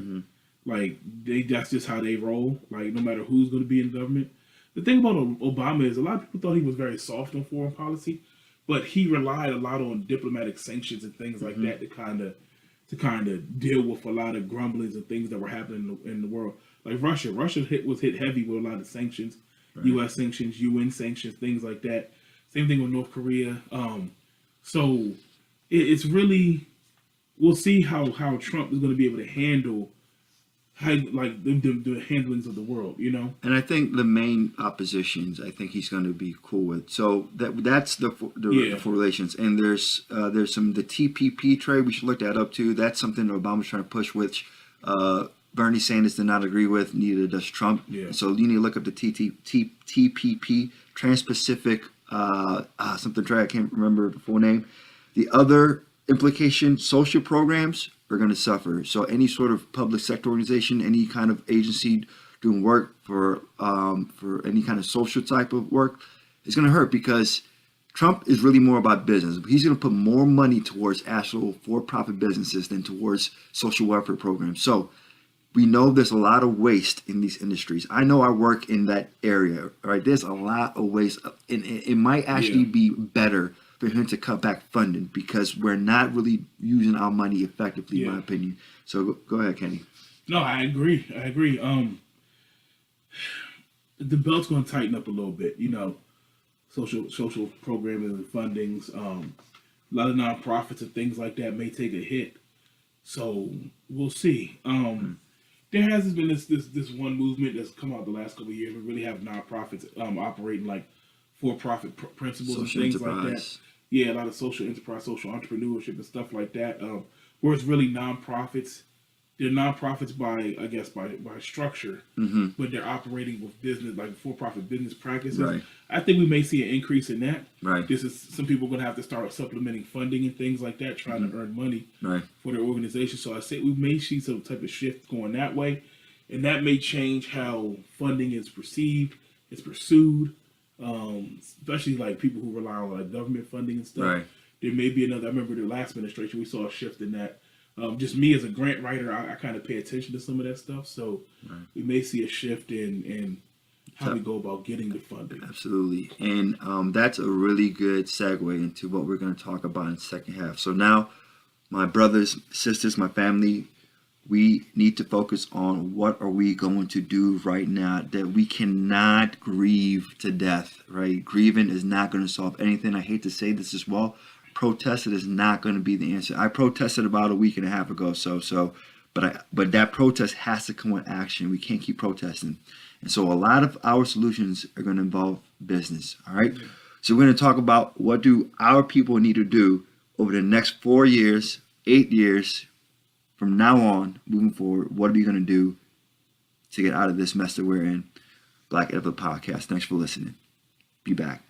Like that's just how they roll. Like no matter who's going to be in government. The thing about Obama is a lot of people thought he was very soft on foreign policy, but he relied a lot on diplomatic sanctions and things like that to kind of deal with a lot of grumblings and things that were happening in the world. Like Russia was hit heavy with a lot of sanctions, right. U.S. sanctions, UN sanctions, things like that. Same thing with North Korea. So it's really, we'll see how Trump is going to be able to handle the handlings of the world, you know. And I think the main oppositions, I think he's going to be cool with. So that's the relations. And there's some the TPP trade, we should look that up too. That's something that Obama's trying to push, which Bernie Sanders did not agree with. Neither does Trump. Yeah. So you need to look up the TPP, Trans-Pacific something trade. I can't remember the full name. The other implication, social programs are going to suffer. So any sort of public sector organization, any kind of agency doing work for any kind of social type of work is going to hurt, because Trump is really more about business. He's going to put more money towards actual for-profit businesses than towards social welfare programs. So we know there's a lot of waste in these industries. I know I work in that area, right? There's a lot of waste. And it might actually be better for him to cut back funding, because we're not really using our money effectively, in my opinion. So go ahead, Kenny. No, I agree. The belt's going to tighten up a little bit, you know, social programming and fundings. A lot of nonprofits and things like that may take a hit. So we'll see. There has been this one movement that's come out the last couple of years. We really have nonprofits operating like for-profit principles social and things enterprise. Like that. Yeah, a lot of social enterprise, social entrepreneurship and stuff like that. Where it's really nonprofits. They're nonprofits by structure, but they're operating with business, like for-profit business practices. Right. I think we may see an increase in that. Right. Some people are going to have to start supplementing funding and things like that, trying to earn money for their organization. So I say we may see some type of shift going that way, and that may change how funding is perceived, it's pursued, especially like people who rely on like government funding and stuff. Right. There may be another. I remember the last administration, we saw a shift in that. Just me as a grant writer, I kind of pay attention to some of that stuff. So we may see a shift in how we go about getting the funding. Absolutely. And that's a really good segue into what we're going to talk about in the second half. So now, my brothers, sisters, my family, we need to focus on what are we going to do right now, that we cannot grieve to death, right? Grieving is not going to solve anything. I hate to say this as well. Protested is not going to be the answer. I protested about a week and a half ago, but that protest has to come with action. We can't keep protesting. And so a lot of our solutions are going to involve business, all right? Yeah. So we're going to talk about what do our people need to do over the next 4 years, 8 years, from now on, moving forward. What are we going to do to get out of this mess that we're in? Black Edward Podcast. Thanks for listening. Be back.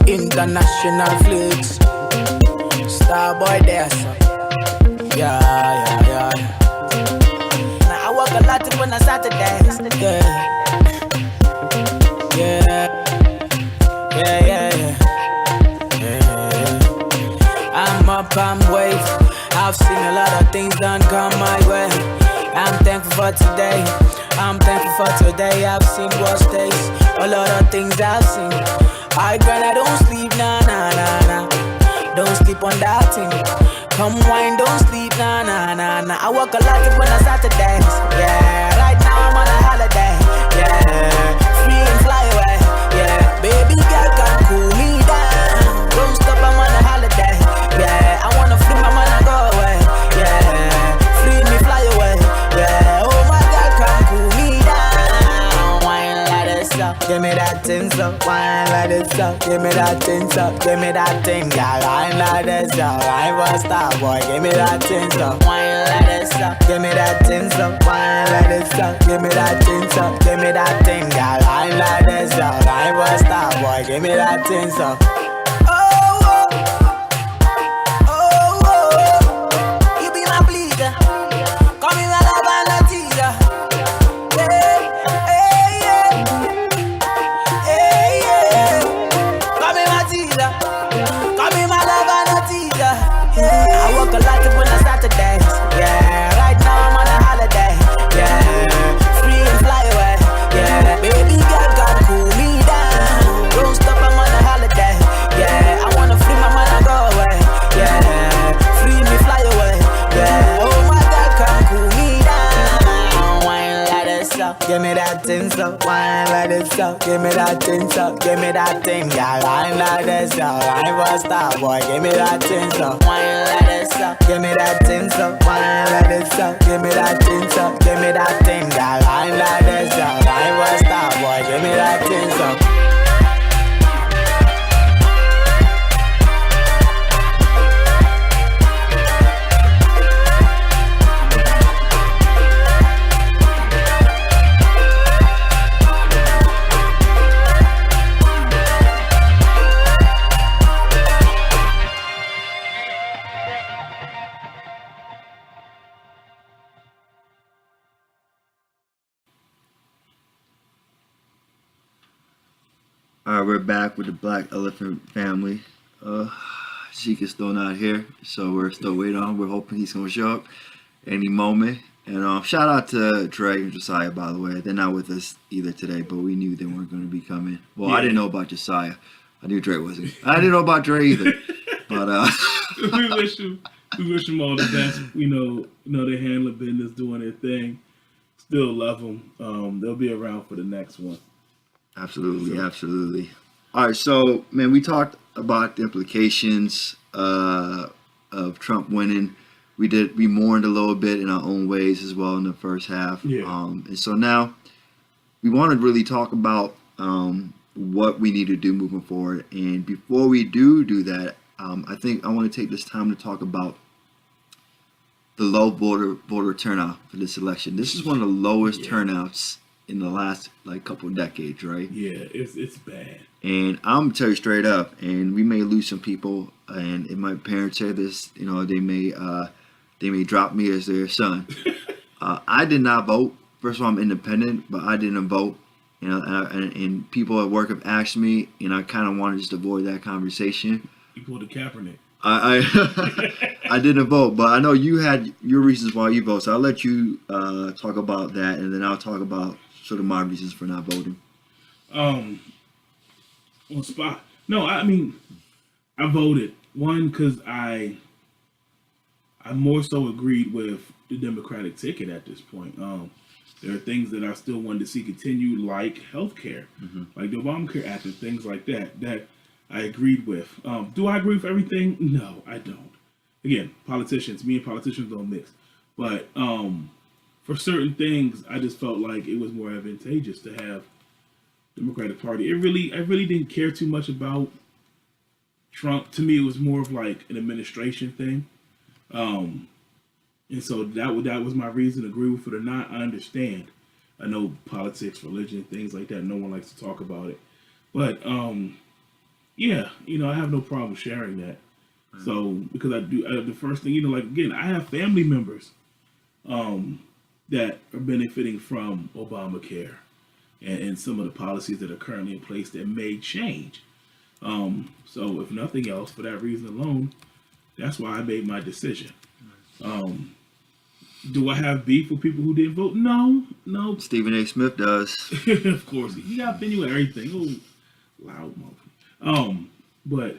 International flicks, Starboy there, so. Yeah. Now I walk a lot when I start to dance. Yeah. I'm up, I'm wave. I've seen a lot of things done come my way. I'm thankful for today. I've seen worse days. A lot of things I've seen. I don't sleep, nah. Don't sleep on that thing. Come wine, don't sleep, nah. I walk a lot when I start to dance. Yeah, right now I'm on a holiday. Yeah, free and fly away. Yeah, baby girl, come cool me down. Don't stop, I'm on a holiday. Yeah, I wanna free my man and go away. Yeah, free me, fly away. Yeah, oh my girl, come cool me down. Wine like this up, give me that thing so. Wine like this up, give me that thing so. Give me that thing, girl. Wine like this up, I was star boy. Give me that thing so. Wine like this up, give me that thing so. Wine like this up, give me that thing so. Give me that thing, girl. Wine like this up, I was star boy. Give me that thing so. You be my pleaser. Call me my love and a teaser. I walk a lot when I start to dance. Yeah, right now I'm on a holiday. Yeah, free and fly away. Yeah, baby girl, come cool me down. Don't stop, I'm on a holiday. so, give me that thing so, wine like this so, give me that thing so, give me that thing, girl, wine like this so, I was star boy, give me that thing so, wine like this so, give me that thing so, wine like this so, give me that thing so, give me that thing, girl, wine like this so, I was star boy, give me that thing so. Alright, we're back with the Black Elephant family. Sheik is still not here, so we're still waiting on him. We're hoping he's gonna show up any moment. And shout out to Dre and Josiah, by the way. They're not with us either today, but we knew they weren't gonna be coming. Well, I didn't know about Josiah. I knew Dre wasn't. I didn't know about Dre either. But we wish them all the best. They handle business, doing their thing. Still love them. They'll be around for the next one. Absolutely, absolutely. All right, so man, we talked about the implications of Trump winning. We mourned a little bit in our own ways as well in the first half. Yeah. And so now we want to really talk about what we need to do moving forward. And before we do that, I think I want to take this time to talk about the low voter turnout for this election. This is one of the lowest turnouts in the last couple of decades, right? Yeah, it's bad. And I'm gonna tell you straight up, and we may lose some people, and if my parents hear this, they may drop me as their son. I did not vote. First of all, I'm independent, but I didn't vote. And people at work have asked me, and I kind of want to just avoid that conversation. You pulled a Kaepernick. I didn't vote, but I know you had your reasons why you vote. So I'll let you talk about that, and then I'll talk about sort of my reasons for not voting. On spot. No, I mean, I voted. One, because I more so agreed with the Democratic ticket at this point. There are things that I still wanted to see continue, like healthcare, like the Obamacare Act and things like that I agreed with. Do I agree with everything? No, I don't. Again, me and politicians don't mix. But for certain things, I just felt like it was more advantageous to have Democratic Party. I really didn't care too much about Trump. To me, it was more of like an administration thing. And so that was my reason to agree with it or not. I understand. I know politics, religion, things like that. No one likes to talk about it. But yeah, I have no problem sharing that. Right. So because the first thing, again, I have family members that are benefiting from Obamacare and some of the policies that are currently in place that may change. So if nothing else, for that reason alone, that's why I made my decision. Do I have beef with people who didn't vote? No. Stephen A. Smith does. Of course, he got opinion with everything. Oh, loud motherfucker. But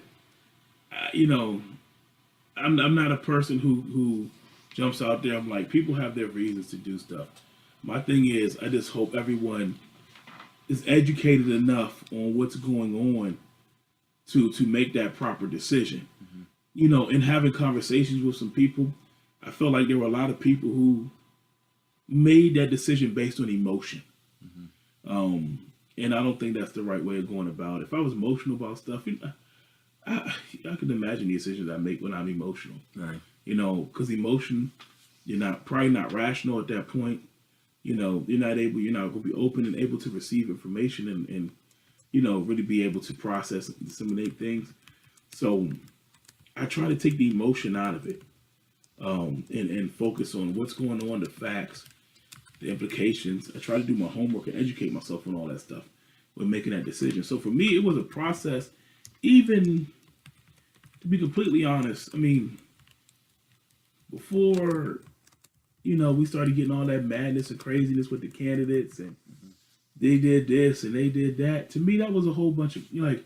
I'm not a person who jumps out there. I'm like, people have their reasons to do stuff. My thing is, I just hope everyone is educated enough on what's going on to make that proper decision. In having conversations with some people, I felt like there were a lot of people who made that decision based on emotion. And I don't think that's the right way of going about it. If I was emotional about stuff, I can imagine the decisions I make when I'm emotional. Right. Because emotion, you're probably not rational at that point. You're not going to be open and able to receive information and really be able to process and disseminate things. So I try to take the emotion out of it and focus on what's going on, the facts, the implications. I try to do my homework and educate myself on all that stuff when making that decision. So for me, it was a process. Even to be completely honest, I mean, before we started getting all that madness and craziness with the candidates and they did this and they did that, to me that was a whole bunch of it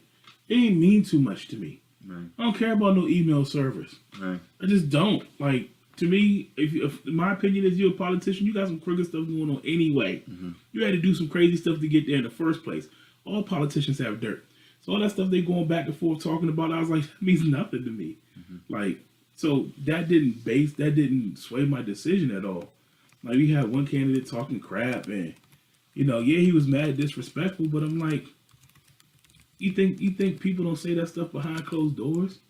didn't mean too much to me. Right. I don't care about no email servers. Right. I just don't. To to me, if my opinion is you're a politician, you got some crooked stuff going on anyway. You had to do some crazy stuff to get there in the first place. All politicians have dirt. So all that stuff they going back and forth talking about, I was like, that means nothing to me. Like, so that didn't sway my decision at all. Like, we had one candidate talking crap, and yeah, he was mad, disrespectful, but I'm like, you think people don't say that stuff behind closed doors?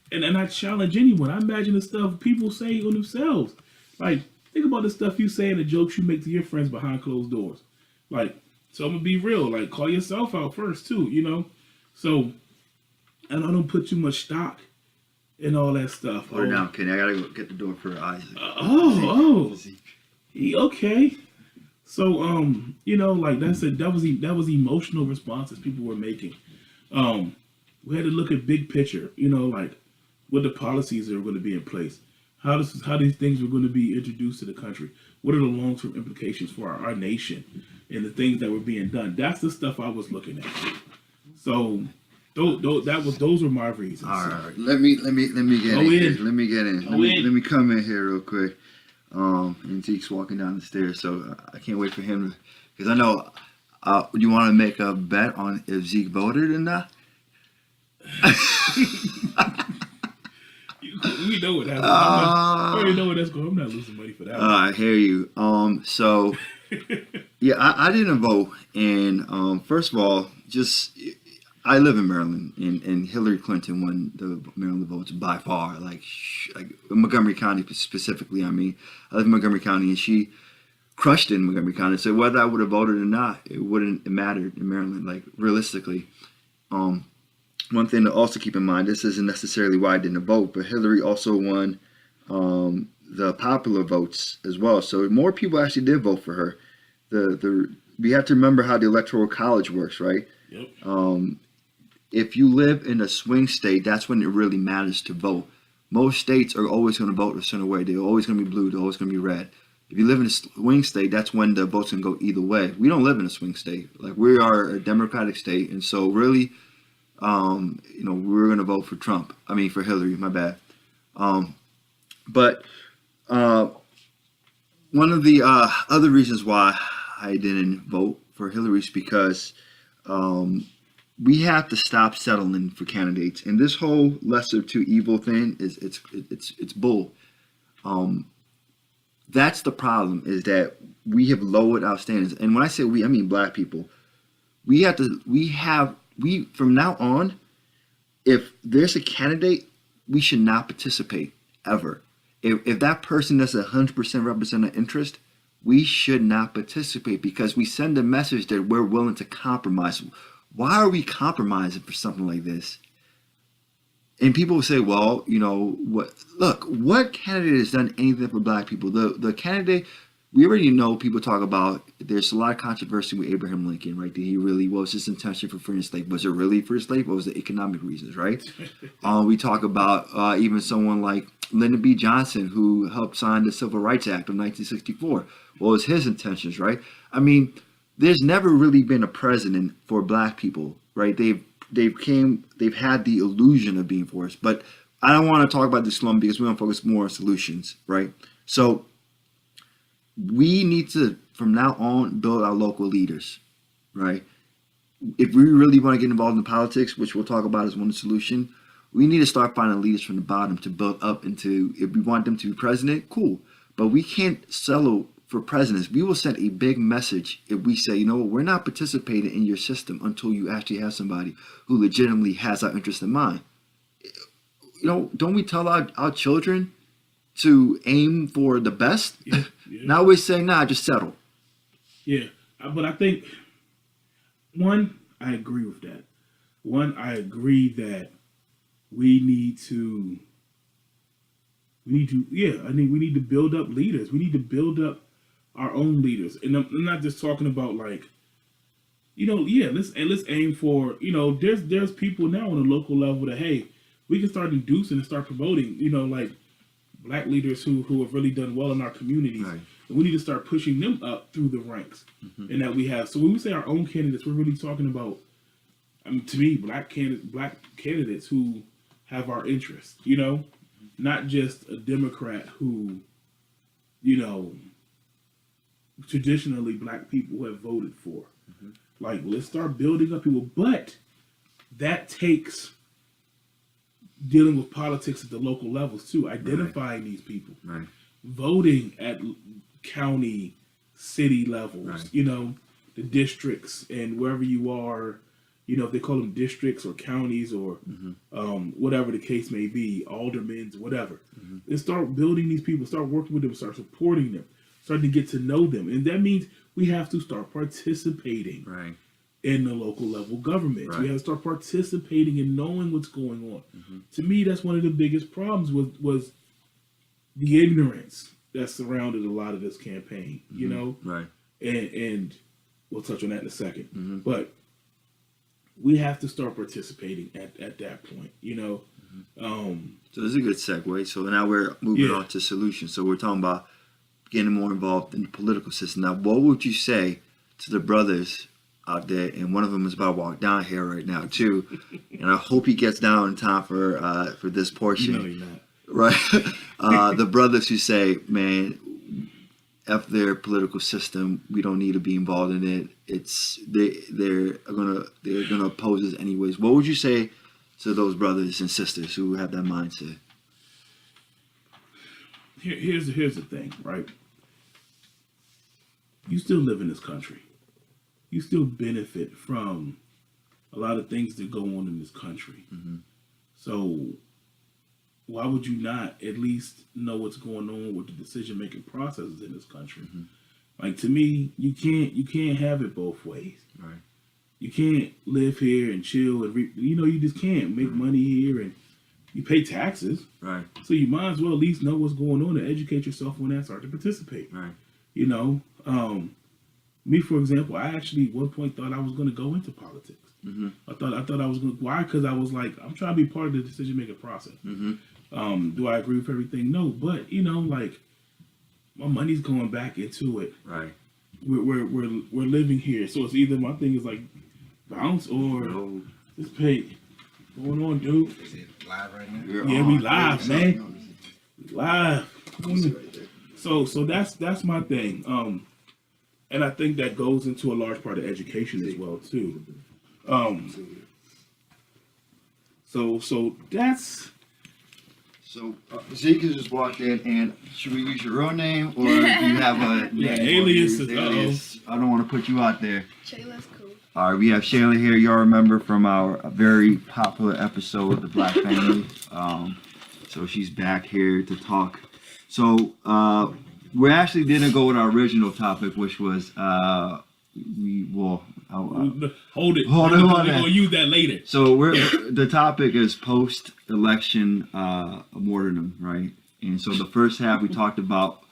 And I challenge anyone. I imagine the stuff people say on themselves. Like, think about the stuff you say and the jokes you make to your friends behind closed doors. Like, so I'm gonna be real. Like, call yourself out first too. So, and I don't put too much stock in all that stuff. Hold it down, Kenny. I gotta go get the door for Isaac. Okay. So, like that was emotional responses people were making. We had to look at big picture. Like what the policies that are going to be in place, how these things are going to be introduced to the country. What are the long-term implications for our nation and the things that were being done? That's the stuff I was looking at. So, those were my reasons. All right, let me get in. Let me get in. Let me come in here real quick. And Zeke's walking down the stairs, so I can't wait for him because I know. You want to make a bet on if Zeke voted or not? We know what happened. I already know where that's going. I'm not losing money for that. I hear you. So yeah, I didn't vote, and first of all, I live in Maryland, and Hillary Clinton won the Maryland votes by far. Like Montgomery County specifically. I mean, I live in Montgomery County, and she crushed it in Montgomery County. So whether I would have voted or not, it wouldn't have mattered in Maryland. Like realistically, one thing to also keep in mind: this isn't necessarily why I didn't vote, but Hillary also won the popular votes as well. So more people actually did vote for her. We have to remember how the Electoral College works, right? Yep. If you live in a swing state, that's when it really matters to vote. Most states are always going to vote a certain way. They're always going to be blue. They're always going to be red. If you live in a swing state, that's when the votes can go either way. We don't live in a swing state. Like, we are a Democratic state, and so really, we're going to vote for Trump. I mean, for Hillary. My bad. But one of the other reasons why I didn't vote for Hillary is because we have to stop settling for candidates, and this whole lesser of two evil thing it's bull. That's the problem, is that we have lowered our standards, and when I say we, I mean Black people. We from now on, if there's a candidate, we should not participate ever. If that person doesn't 100% represent our interest, we should not participate, because we send a message that we're willing to compromise. Why are we compromising for something like this? And people will say, well, what candidate has done anything for Black people? The candidate, we already know, people talk about, there's a lot of controversy with Abraham Lincoln, right? What was his intention for freeing slaves? Was it really for slaves? What was the economic reasons, right? We talk about even someone like Lyndon B. Johnson, who helped sign the Civil Rights Act of 1964. What was his intentions, right? I mean, there's never really been a president for Black people, right? They've had the illusion of being for us, but I don't want to talk about this long because we want to focus more on solutions, right? So we need to, from now on, build our local leaders, right? If we really want to get involved in politics, which we'll talk about as one solution, we need to start finding leaders from the bottom to build up into, if we want them to be president, cool. But we can't settle for presidents. We will send a big message if we say, we're not participating in your system until you actually have somebody who legitimately has our interest in mind. Don't we tell our children to aim for the best? Yeah. Now we're saying, nah, just settle. Yeah, but I think, one, I agree with that. I agree that we need to build up leaders. We need to build up our own leaders. And I'm not just talking about let's aim for, there's people now on a local level that, hey, we can start inducing and start promoting, Black leaders who have really done well in our communities. Right. And we need to start pushing them up through the ranks. Mm-hmm. And that we have. So when we say our own candidates, we're really talking about, to me, black candidates who have our interests, not just a Democrat who, you know, traditionally black people have voted for. Like, let's start building up people. But that takes dealing with politics at the local levels too, identifying these people, voting at county, city levels, you know, the districts and wherever you are, you know, if they call them districts or counties or whatever the case may be, aldermen, whatever. And start building these people, start working with them, start supporting them, start to get to know them. And that means we have to start participating in the local level government. We have to start participating and knowing what's going on. To me, that's one of the biggest problems was the ignorance that surrounded a lot of this campaign, you know? And we'll touch on that in a second. But we have to start participating at that point, you know? So this is a good segue. So now we're moving on to solutions. So we're talking about getting more involved in the political system. Now, what would you say to the brothers out there? And one of them is about to walk down here right now too. And I hope he gets down in time for this portion. No, you're not. Right? The brothers who say, man, F their political system, we don't need to be involved in it. They're gonna oppose us anyways. What would you say to those brothers and sisters who have that mindset? Here's the thing, right? You still live in this country. You still benefit from a lot of things that go on in this country. So why would you not at least know what's going on with the decision-making processes in this country? Like, to me, you can't have it both ways. You can't live here and chill and you just can't make money here and you pay taxes. So you might as well at least know what's going on and educate yourself on that, start to participate. You know, me, for example, I actually at one point thought I was going to go into politics. I thought I was going to. Why? Because I was like, I'm trying to be part of the decision-making process. Do I agree with everything? No, but you know, like, my money's going back into it. We're living here, so it's either my thing is like bounce or just pay. What's going on, dude? Is it live right now? Yeah, we live, man. We live. So that's my thing. And I think that goes into a large part of education as well too. So that's. So Zeke has just walked in, and should we use your real name or do you have a alias? I don't want to put you out there. Shayla's cool. All right, we have Shayla here. Y'all remember from our very popular episode of The Black Family. So she's back here to talk. So we actually didn't go with our original topic, which was hold it. We're gonna use that later. So the topic is post-election martyrdom, right? And so the first half we talked about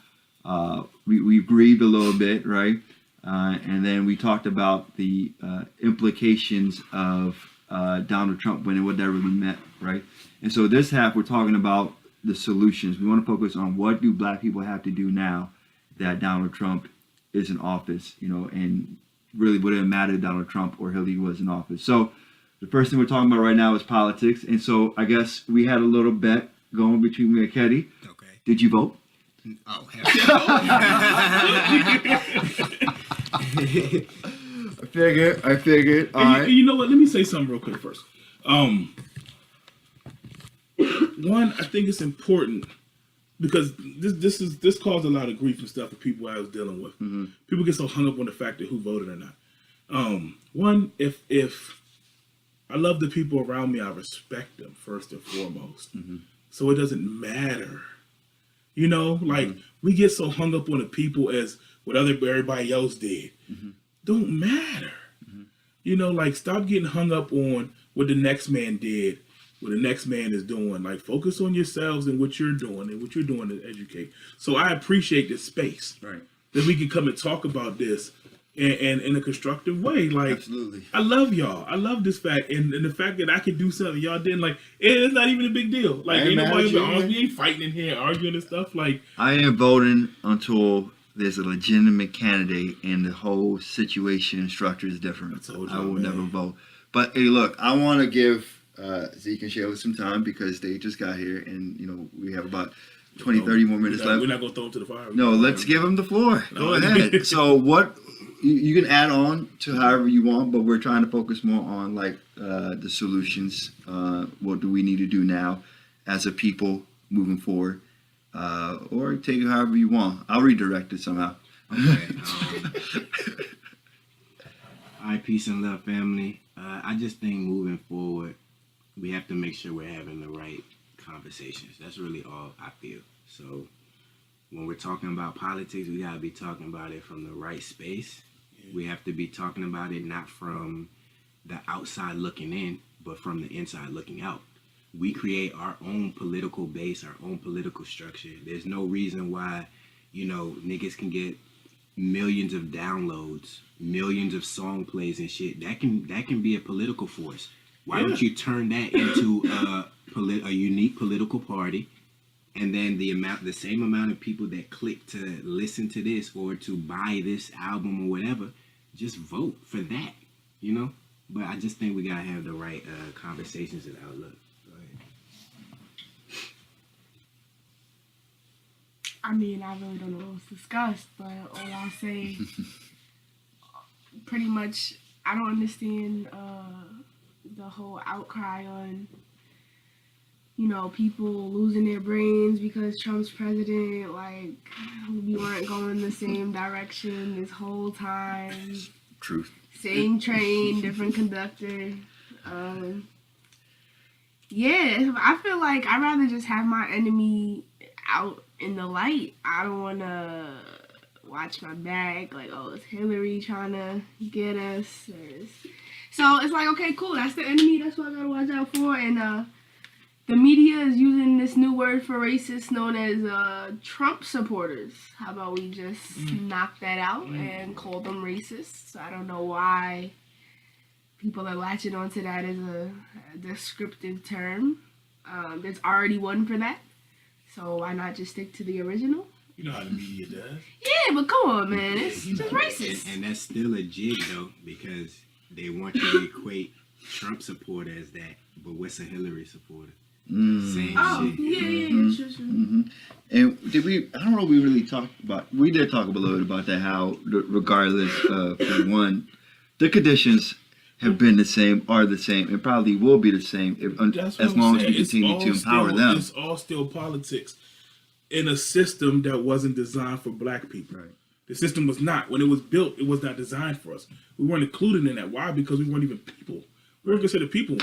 we grieved a little bit, right? And then we talked about the implications of Donald Trump winning, what that really meant, right? And so this half we're talking about the solutions. We want to focus on what do black people have to do now that Donald Trump is in office, you know, and really would it matter if Donald Trump or Hillary was in office. So the first thing we're talking about right now is politics. And so I guess we had a little bet going between me and Ketty. Okay. Did you vote? Oh, hell I figured. All right. You know what? Let me say something real quick first. One, I think it's important because this caused a lot of grief and stuff for people I was dealing with. People get so hung up on the fact that who voted or not. One, if I love the people around me, I respect them first and foremost. So it doesn't matter. You know, like we get so hung up on the people as what everybody else did. Don't matter. You know, like stop getting hung up on what the next man did, what the next man is doing. Like focus on yourselves and what you're doing to educate. So I appreciate this space. Right. That we can come and talk about this and in a constructive way. Like absolutely. I love y'all. I love this fact and the fact that I can do something y'all didn't, like it's not even a big deal. Like ain't nobody we ain't fighting in here arguing and stuff. Like I ain't voting until there's a legitimate candidate and the whole situation and structure is different. I will never vote. But hey, look, I want to give so you can share with some time because they just got here and, you know, we have about 20, 30 more minutes left. We're not going to throw them to the fire. No, let's give them the floor. Go ahead. So what you can add on to however you want, but we're trying to focus more on like the solutions. What do we need to do now as a people moving forward? Or take it however you want. I'll redirect it somehow. Okay. All right, peace and love, family. I just think moving forward, we have to make sure we're having the right conversations. That's really all I feel. So when we're talking about politics, we gotta be talking about it from the right space. We have to be talking about it not from the outside looking in, but from the inside looking out. We create our own political base, our own political structure. There's no reason why, you know, niggas can get millions of downloads, millions of song plays and shit. That can be a political force. Why don't you turn that into a unique political party, and then the same amount of people that click to listen to this or to buy this album or whatever, just vote for that, you know? But I just think we gotta have the right conversations and outlook. I mean, I really don't know what's discussed, but all I'll say, pretty much, I don't understand the whole outcry on, you know, people losing their brains because Trump's president. Like, we weren't going the same direction this whole time. Truth. Same train, different conductor. Yeah, I feel like I'd rather just have my enemy out in the light. I don't want to watch my back, like, oh, it's Hillary trying to get us. So it's like, okay, cool, that's the enemy, that's what I gotta watch out for. And the media is using this new word for racist known as Trump supporters. How about we just knock that out and call them racists? I don't know why people are latching onto that as a descriptive term. There's already one for that. So why not just stick to the original? You know how the media does. Yeah, but come on, man. It's just racist. And that's still a jig, though, because they want you to equate Trump supporter as that. But what's a Hillary supporter? Same shit. Yeah, sure. And did we? I don't know. If we really talked about. We did talk a little bit about that. How, regardless of one, the conditions have been the same, are the same, and probably will be the same as long as we continue to empower them. It's all still politics in a system that wasn't designed for black people. Right. The system was not. When it was built, it was not designed for us. We weren't included in that. Why? Because we weren't even people. We weren't considered people.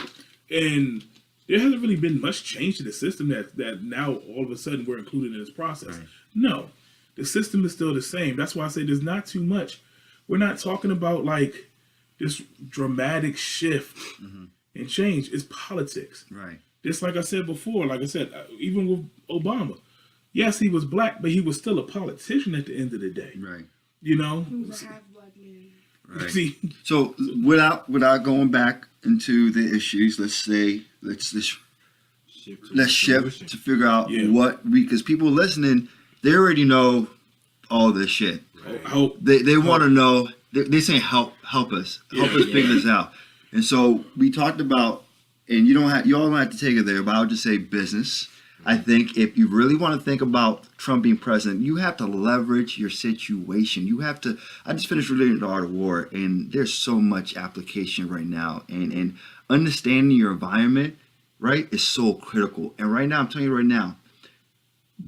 And there hasn't really been much change to the system that now all of a sudden we're included in this process. Right. No. The system is still the same. That's why I say there's not too much. We're not talking about like this dramatic shift and change. It's politics. Right. Just like I said before, even with Obama, yes, he was black, but he was still a politician at the end of the day. Right. You know? He was a half-black man. Right. See? So without going back into the issues, let's shift to figure out what because people listening, they already know all this shit. Hope. They want to know. They say help us figure this out. And so we talked about, and you all don't have to take it there, but I'll just say business. I think if you really want to think about Trump being president, you have to leverage your situation. You have to. I just finished reading The Art of War, and there's so much application right now, and understanding your environment, right, is so critical. And right now, I'm telling you right now,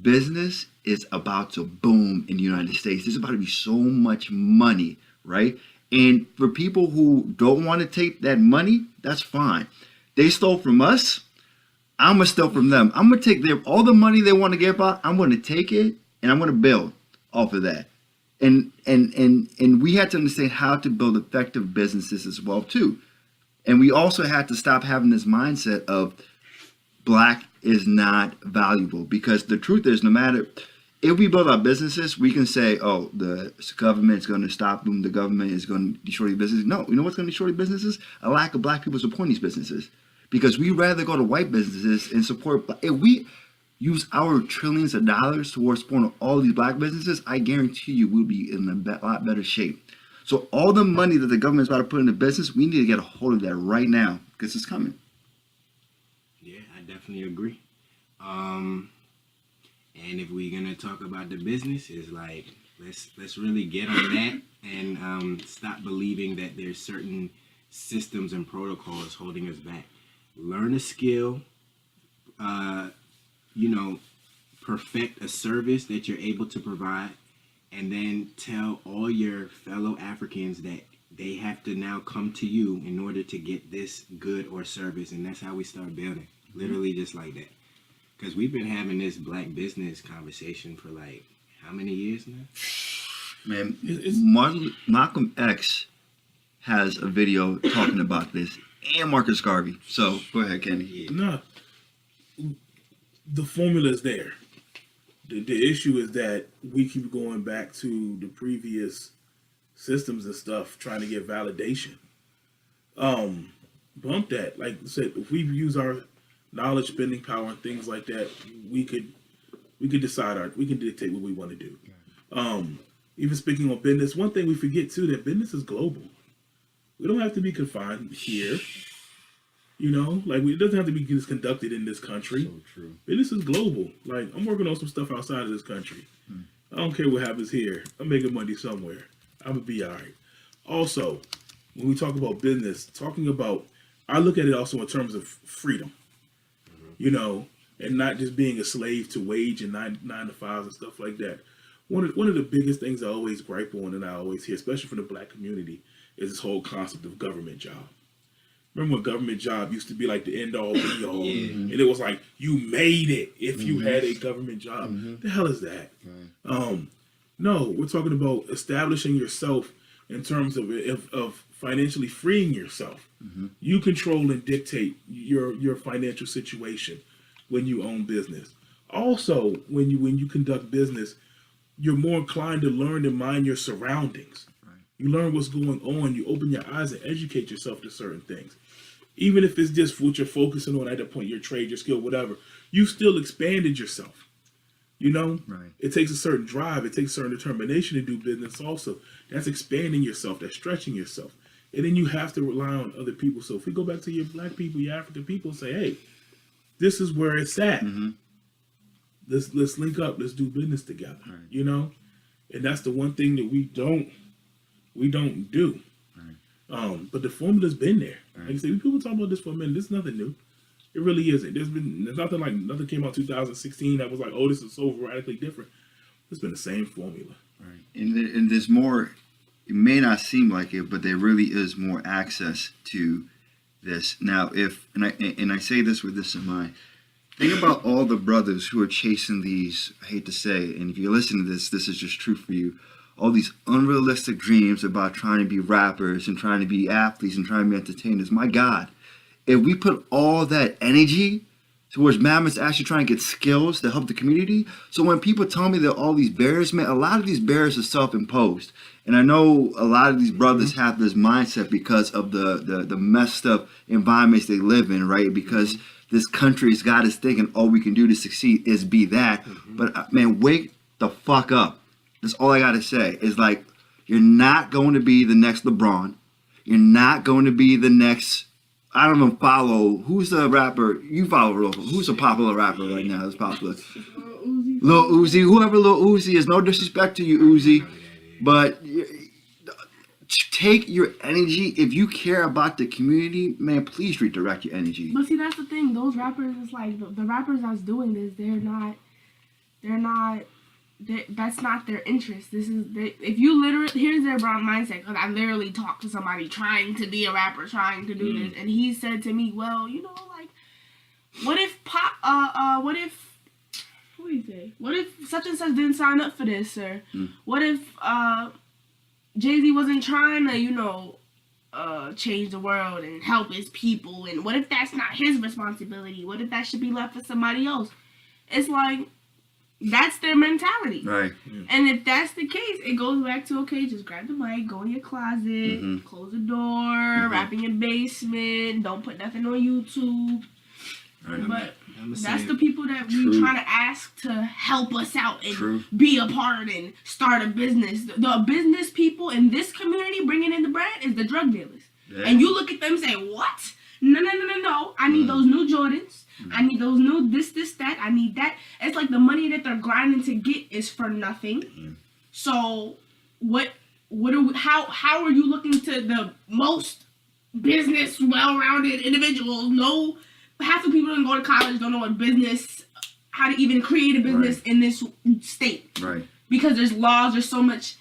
business is about to boom in the United States. There's about to be so much money, right? And for people who don't want to take that money, that's fine. They stole from us. I'm gonna steal from them. I'm gonna take all the money they want to give out. I'm gonna take it and I'm gonna build off of that. And we had to understand how to build effective businesses as well too. And we also had to stop having this mindset of black is not valuable, because the truth is, no matter if we build our businesses, we can say, oh, the government's going to stop them. The government is going to destroy your business. No, you know what's going to destroy your businesses? A lack of black people supporting these businesses. Because we rather go to white businesses and support. If we use our trillions of dollars towards supporting all these black businesses, I guarantee you we'll be in a lot better shape. So all the money that the government's about to put into business, we need to get a hold of that right now, because it's coming. definitely agree. And if we're gonna talk about the business, is like let's really get on that and stop believing that there's certain systems and protocols holding us back. Learn a skill, perfect a service that you're able to provide, and then tell all your fellow Africans that they have to now come to you in order to get this good or service. And that's how we start building, literally just like that. Because we've been having this black business conversation for like how many years now? Man, Malcolm X has a video talking about this, and Marcus Garvey. So go ahead, Kenny. No, the formula is there. The issue is that we keep going back to the previous systems and stuff, trying to get validation. Bump that. Like I said, if we use our knowledge, spending power, and things like that, we could decide we can dictate what we want to do. Even speaking on business, one thing we forget too, that business is global. We don't have to be confined here. It doesn't have to be just conducted in this country. So true. Business is global. Like, I'm working on some stuff outside of this country. I don't care what happens here. I'm making money somewhere. I'm gonna be all right. Also, when we talk about business, I look at it also in terms of freedom. And not just being a slave to wage and nine to fives and stuff like that. One of the biggest things I always gripe on, and I always hear, especially from the black community, is this whole concept of government job. Remember when government job used to be like the end all be all, and it was like you made it if you had a government job. The hell is that? No, we're talking about establishing yourself in terms of financially freeing yourself. You control and dictate your financial situation when you own business. Also, when you conduct business, you're more inclined to learn and mind your surroundings. You learn what's going on. You open your eyes and educate yourself to certain things. Even if it's just what you're focusing on at that point, your trade, your skill, whatever, you still expanded yourself. Right. It takes a certain drive. It takes a certain determination to do business also. That's expanding yourself. That's stretching yourself. And then you have to rely on other people. So if we go back to your black people, your African people, and say, hey, this is where it's at. Let's link up. Let's do business together. Right. And that's the one thing that we don't do. Right. But the formula's been there. Right. Like I said, people talk about this for a minute. This is nothing new. It really isn't. There's nothing came out 2016 that was like, oh, this is so radically different. It's been the same formula. Right. And there's more. It may not seem like it, but there really is more access to this now. And I say this with this in mind. Think about all the brothers who are chasing these. I hate to say it, and if you listen to this is just true for you. All these unrealistic dreams about trying to be rappers and trying to be athletes and trying to be entertainers. My God, if we put all that energy towards Mammoth's actually trying to get skills to help the community. So when people tell me that all these barriers, man, a lot of these barriers are self-imposed. And I know a lot of these brothers have this mindset because of the messed up environments they live in, right? Because this country's got us thinking all we can do to succeed is be that. But man, wake the fuck up. That's all I gotta say is like, you're not going to be the next LeBron. You're not going to be the next, I don't even follow, who's the rapper, you follow, who's a popular rapper right now that's popular? Lil Uzi, whoever Lil Uzi is, no disrespect to you, Uzi, but take your energy, if you care about the community, man, please redirect your energy. But see, that's the thing, those rappers, it's like, the rappers that's doing this, that's not their interest. If you literally, here's their mindset, because I literally talked to somebody trying to be a rapper, trying to do this, and he said to me, well, like, what if what do you say? What if such and such didn't sign up for this, or what if Jay-Z wasn't trying to, change the world and help his people, and what if that's not his responsibility? What if that should be left for somebody else? It's like, that's their mentality. Right. And if that's the case, it goes back to, okay, just grab the mic, go in your closet, close the door, rap in your basement, don't put nothing on YouTube. Right. But that's the people that we trying to ask to help us out and be a part and start a business. The business people in this community bringing in the bread is the drug dealers. Yeah. And you look at them and say, what? No. I need those new Jordans. I need those new this, that. I need that. It's like the money that they're grinding to get is for nothing. So how are you looking to the most business well-rounded individuals? No, half the people don't go to college, don't know what business, how to even create a business in this state. Right. Because there's laws, there's so much.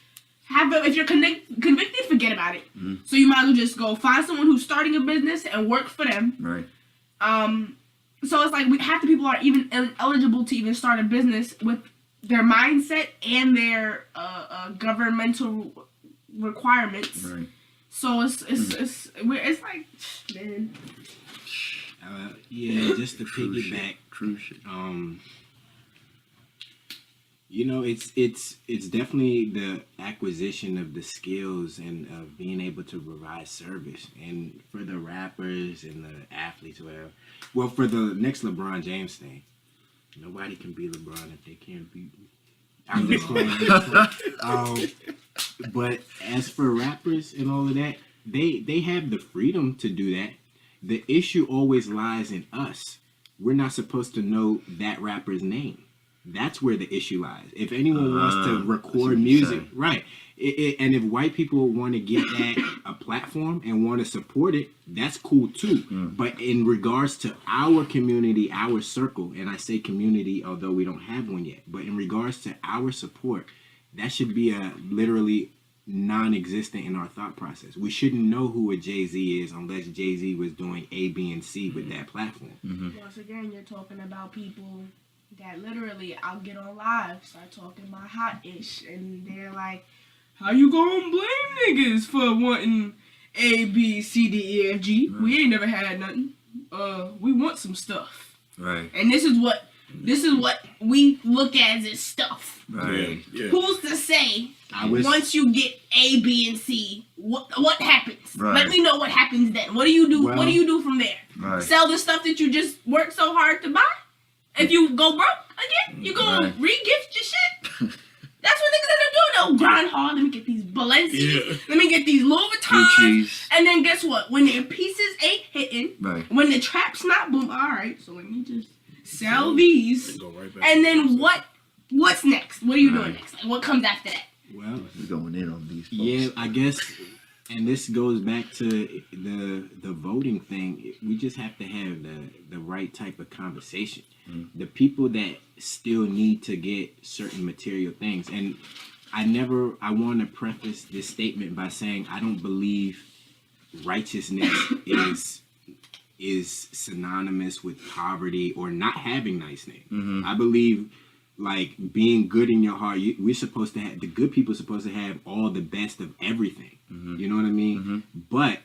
If you're convicted, forget about it. So you might as well just go find someone who's starting a business and work for them. Right. So it's like half the people are even eligible to even start a business with their mindset and their governmental requirements. Right. So it's like, man. Yeah, just to piggyback. True shit. You know, it's definitely the acquisition of the skills and of being able to provide service. And for the rappers and the athletes, whatever. Well, for the next LeBron James thing, nobody can be LeBron if they can't beat me. I'm just playing. But as for rappers and all of that, they have the freedom to do that. The issue always lies in us. We're not supposed to know that rapper's name. That's where the issue lies. If anyone wants to record music, right, and if white people want to give that a platform and want to support it, that's cool too. But in regards to our community, our circle, and I say community, although we don't have one yet, but in regards to our support, that should be literally non-existent in our thought process. We shouldn't know who a Jay-Z is unless Jay-Z was doing A, B, and C with that platform. Once again, you're talking about people that literally, I'll get on live, start talking my hot-ish, and they're like, how you gonna blame niggas for wanting A, B, C, D, E, F, G? We ain't never had nothing. We want some stuff. Right. And this is what we look at as stuff. Right. Yeah. Who's to say once you get A, B, and C, what happens? Right. Let me know what happens then. What do you do? Well, what do you do from there? Right. Sell the stuff that you just worked so hard to buy? If you go broke again, you gonna re-gift your shit? That's what niggas end up doing. They'll grind hard. Let me get these Balenciagas. Let me get these Louis Vuittons. And then guess what? When their pieces ain't hitting, when the trap's not boom, all right, so let me just sell these. Go right back and then what's next? What are you doing next? Like, what comes after that? Well, We're going in on these folks. yeah, I guess, and this goes back to the voting thing. We just have to have the right type of conversation. The people that still need to get certain material things, and I want to preface this statement by saying I don't believe righteousness is synonymous with poverty or not having nice name. I believe like being good in your heart, we're supposed to have, the good people are supposed to have all the best of everything. You know what I mean? But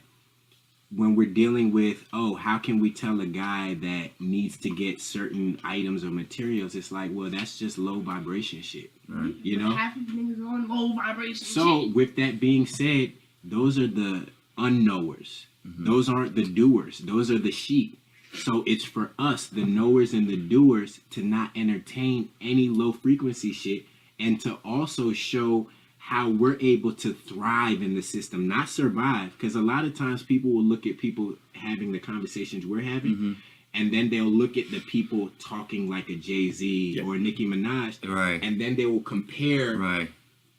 when we're dealing with, how can we tell a guy that needs to get certain items or materials, it's like, well, that's just low vibration shit. Right. You know? Half of the niggas on low vibration So shit. with that being said, those are the unknowers. Those aren't the doers. Those are the sheep. So it's for us, the knowers and the doers, to not entertain any low frequency shit and to also show how we're able to thrive in the system, not survive. Because a lot of times people will look at people having the conversations we're having, and then they'll look at the people talking like a Jay-Z or Nicki Minaj, and then they will compare,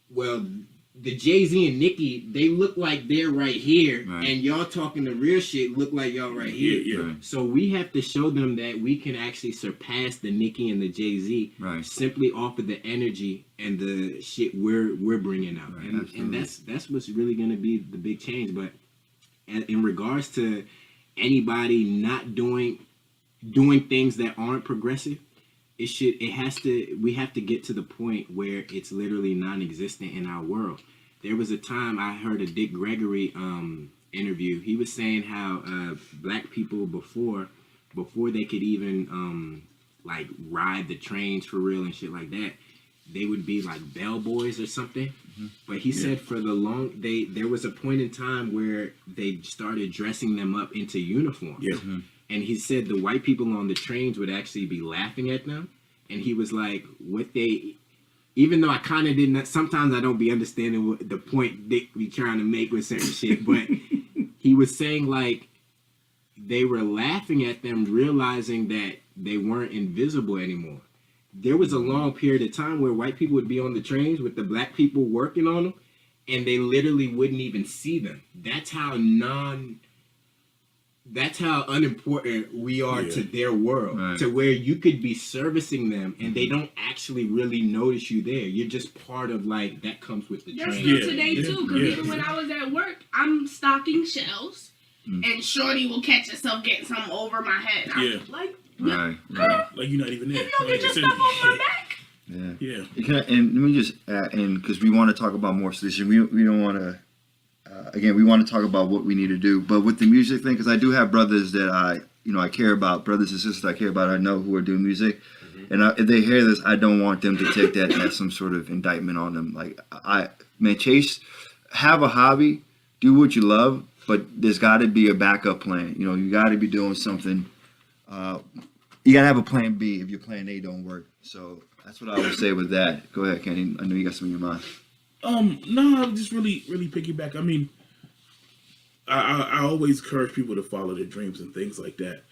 well, the Jay-Z and Nicki, they look like they're right here, and y'all talking the real shit look like y'all right here. So we have to show them that we can actually surpass the Nicki and the Jay-Z simply off of the energy and the shit we're bringing out. And that's what's really going to be the big change. But in regards to anybody not doing things that aren't progressive, we have to get to the point where it's literally non-existent in our world. There was a time I heard a Dick Gregory interview. He was saying how black people before they could even like ride the trains for real and shit like that, they would be like bellboys or something. But he said there was a point in time where they started dressing them up into uniforms. And he said the white people on the trains would actually be laughing at them. And he was like, even though I kind of didn't, sometimes I don't be understanding what the point they be trying to make with certain shit, but he was saying like, they were laughing at them, realizing that they weren't invisible anymore. There was a long period of time where white people would be on the trains with the black people working on them, and they literally wouldn't even see them. That's how unimportant we are to their world, right. to where you could be servicing them and they don't actually really notice you there. You're just part of, like, that comes with the That's train. still today too, because even when I was at work, I'm stocking shelves, and Shorty will catch herself getting something over my head. I'm like, Right. Like you're not even there. you don't get your stuff on my back. Yeah. Yeah. And let me just add in, because we want to talk about more solutions. We don't want to. Again, we want to talk about what we need to do, but with the music thing, because I do have brothers that I care about, brothers and sisters I care about. I know who are doing music, and if they hear this, I don't want them to take that as some sort of indictment on them. Like, Chase, have a hobby, do what you love, but there's got to be a backup plan. You got to be doing something. You got to have a plan B if your plan A don't work. So that's what I would say with that. Go ahead, Kenny. I know you got something in your mind. No, I just really piggyback. I mean, I always encourage people to follow their dreams and things like that.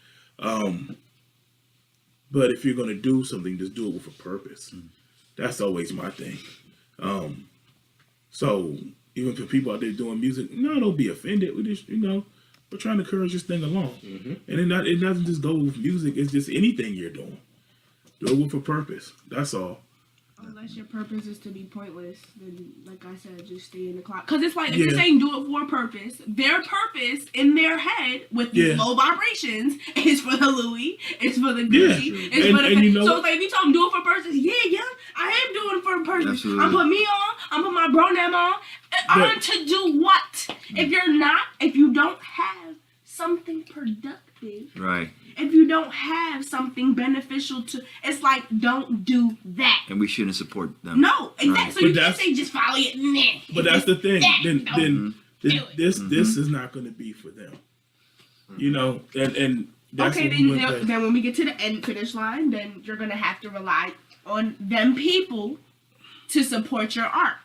But if you're gonna do something, just do it with a purpose. That's always my thing. So even for people out there doing music, no, don't be offended. We just, we're trying to encourage this thing along. And it doesn't just go with music. It's just anything you're doing. Do it with a purpose. That's all. Unless your purpose is to be pointless, then, like I said, just stay in the clock. Because it's like, if you're saying do it for a purpose, their purpose in their head with these low vibrations is for the Louis, it's for the Gucci, it's for the... So it's like, if you tell them do it for a purpose, I am doing it for a purpose. Absolutely. I'm putting me on, I'm putting my bro name on to do what? If you don't have something productive... Right. If you don't have something beneficial it's like, don't do that. And we shouldn't support them. No, exactly. Right. So you can't say just follow it. Nah. But that's the thing. Then this Mm-hmm. is not going to be for them. And that's okay, what then when we get to the end finish line, then you're gonna have to rely on them people to support your art.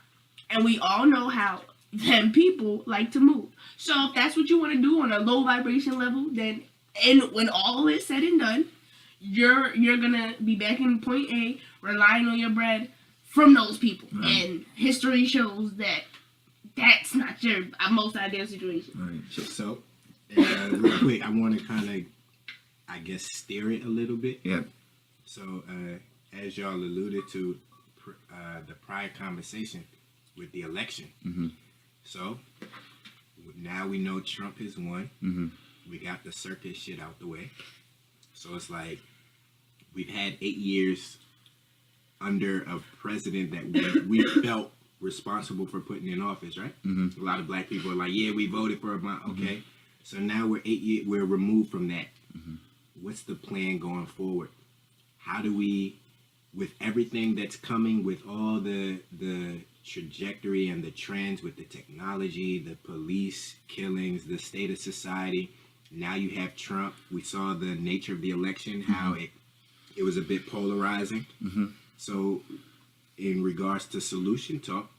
And we all know how them people like to move. So if that's what you want to do on a low vibration level, then when all is said and done, you're gonna be back in point A, relying on your bread from those people. Right. And history shows that that's not your most ideal situation. Right. So real quick, I want to kind of, I guess, steer it a little bit. Yeah. So as y'all alluded to, the prior conversation with the election. So now we know Trump has won. We got the circus shit out the way. So it's like we've had 8 years under a president that we felt responsible for putting in office, right? A lot of black people are like, yeah, we voted for him. Okay. So now we're removed from that. What's the plan going forward? How do we, with everything that's coming, with all the trajectory and the trends with the technology, the police killings, the state of society, now you have Trump. We saw the nature of the election, how it was a bit polarizing. So in regards to solution talk,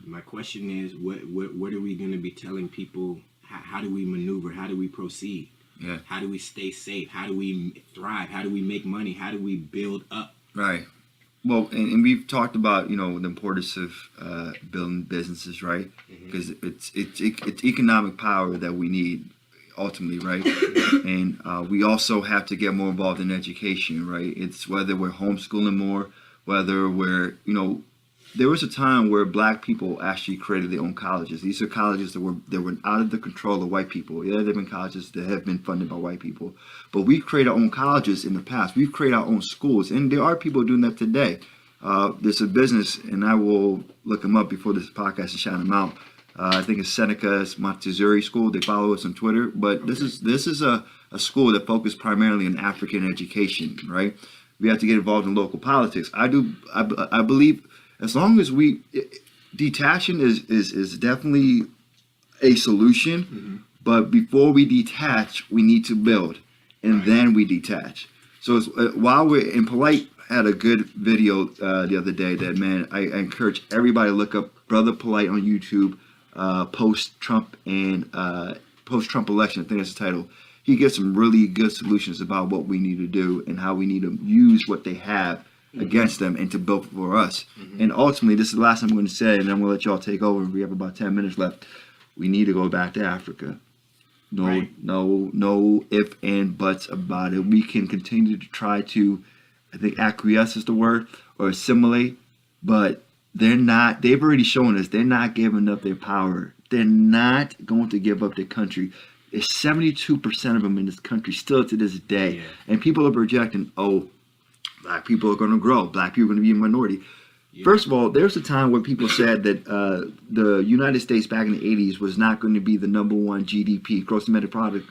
my question is, what are we going to be telling people? How do we maneuver? How do we proceed? Yeah. How do we stay safe? How do we thrive? How do we make money? How do we build up? Right. Well, and we've talked about, the importance of building businesses, right? Because it's economic power that we need ultimately, right? And we also have to get more involved in education, right? It's whether we're homeschooling more, whether we're, there was a time where black people actually created their own colleges. These are colleges that were out of the control of white people. Yeah, there have been colleges that have been funded by white people, but we've created our own colleges in the past. We've created our own schools, and there are people doing that today. There's a business, and I will look them up before this podcast and shout them out. I think it's Seneca's Montessori School. They follow us on Twitter, but this is a school that focuses primarily on African education, right? We have to get involved in local politics. I believe as long as detaching is definitely a solution, but before we detach, we need to build, and then we detach. So while we're in Polite had a good video the other day that, man, I encourage everybody to look up Brother Polite on YouTube, post-Trump election. I think that's the title. he gives some really good solutions about what we need to do and how we need to use what they have against them and to build for us. And ultimately, this is the last thing I'm going to say, and I'm going to let y'all take over. We have about 10 minutes left. We need to go back to Africa. No if and buts about it. We can continue to try to, I think acquiesce is the word, or assimilate, but they've already shown us they're not giving up their power. They're not going to give up their country. There's 72% of them in this country still to this day. Yeah. And people are projecting, black people are going to grow. Black people are going to be a minority. Yeah. First of all, there's a time where people said that the United States back in the 80s was not going to be the number one GDP, gross domestic product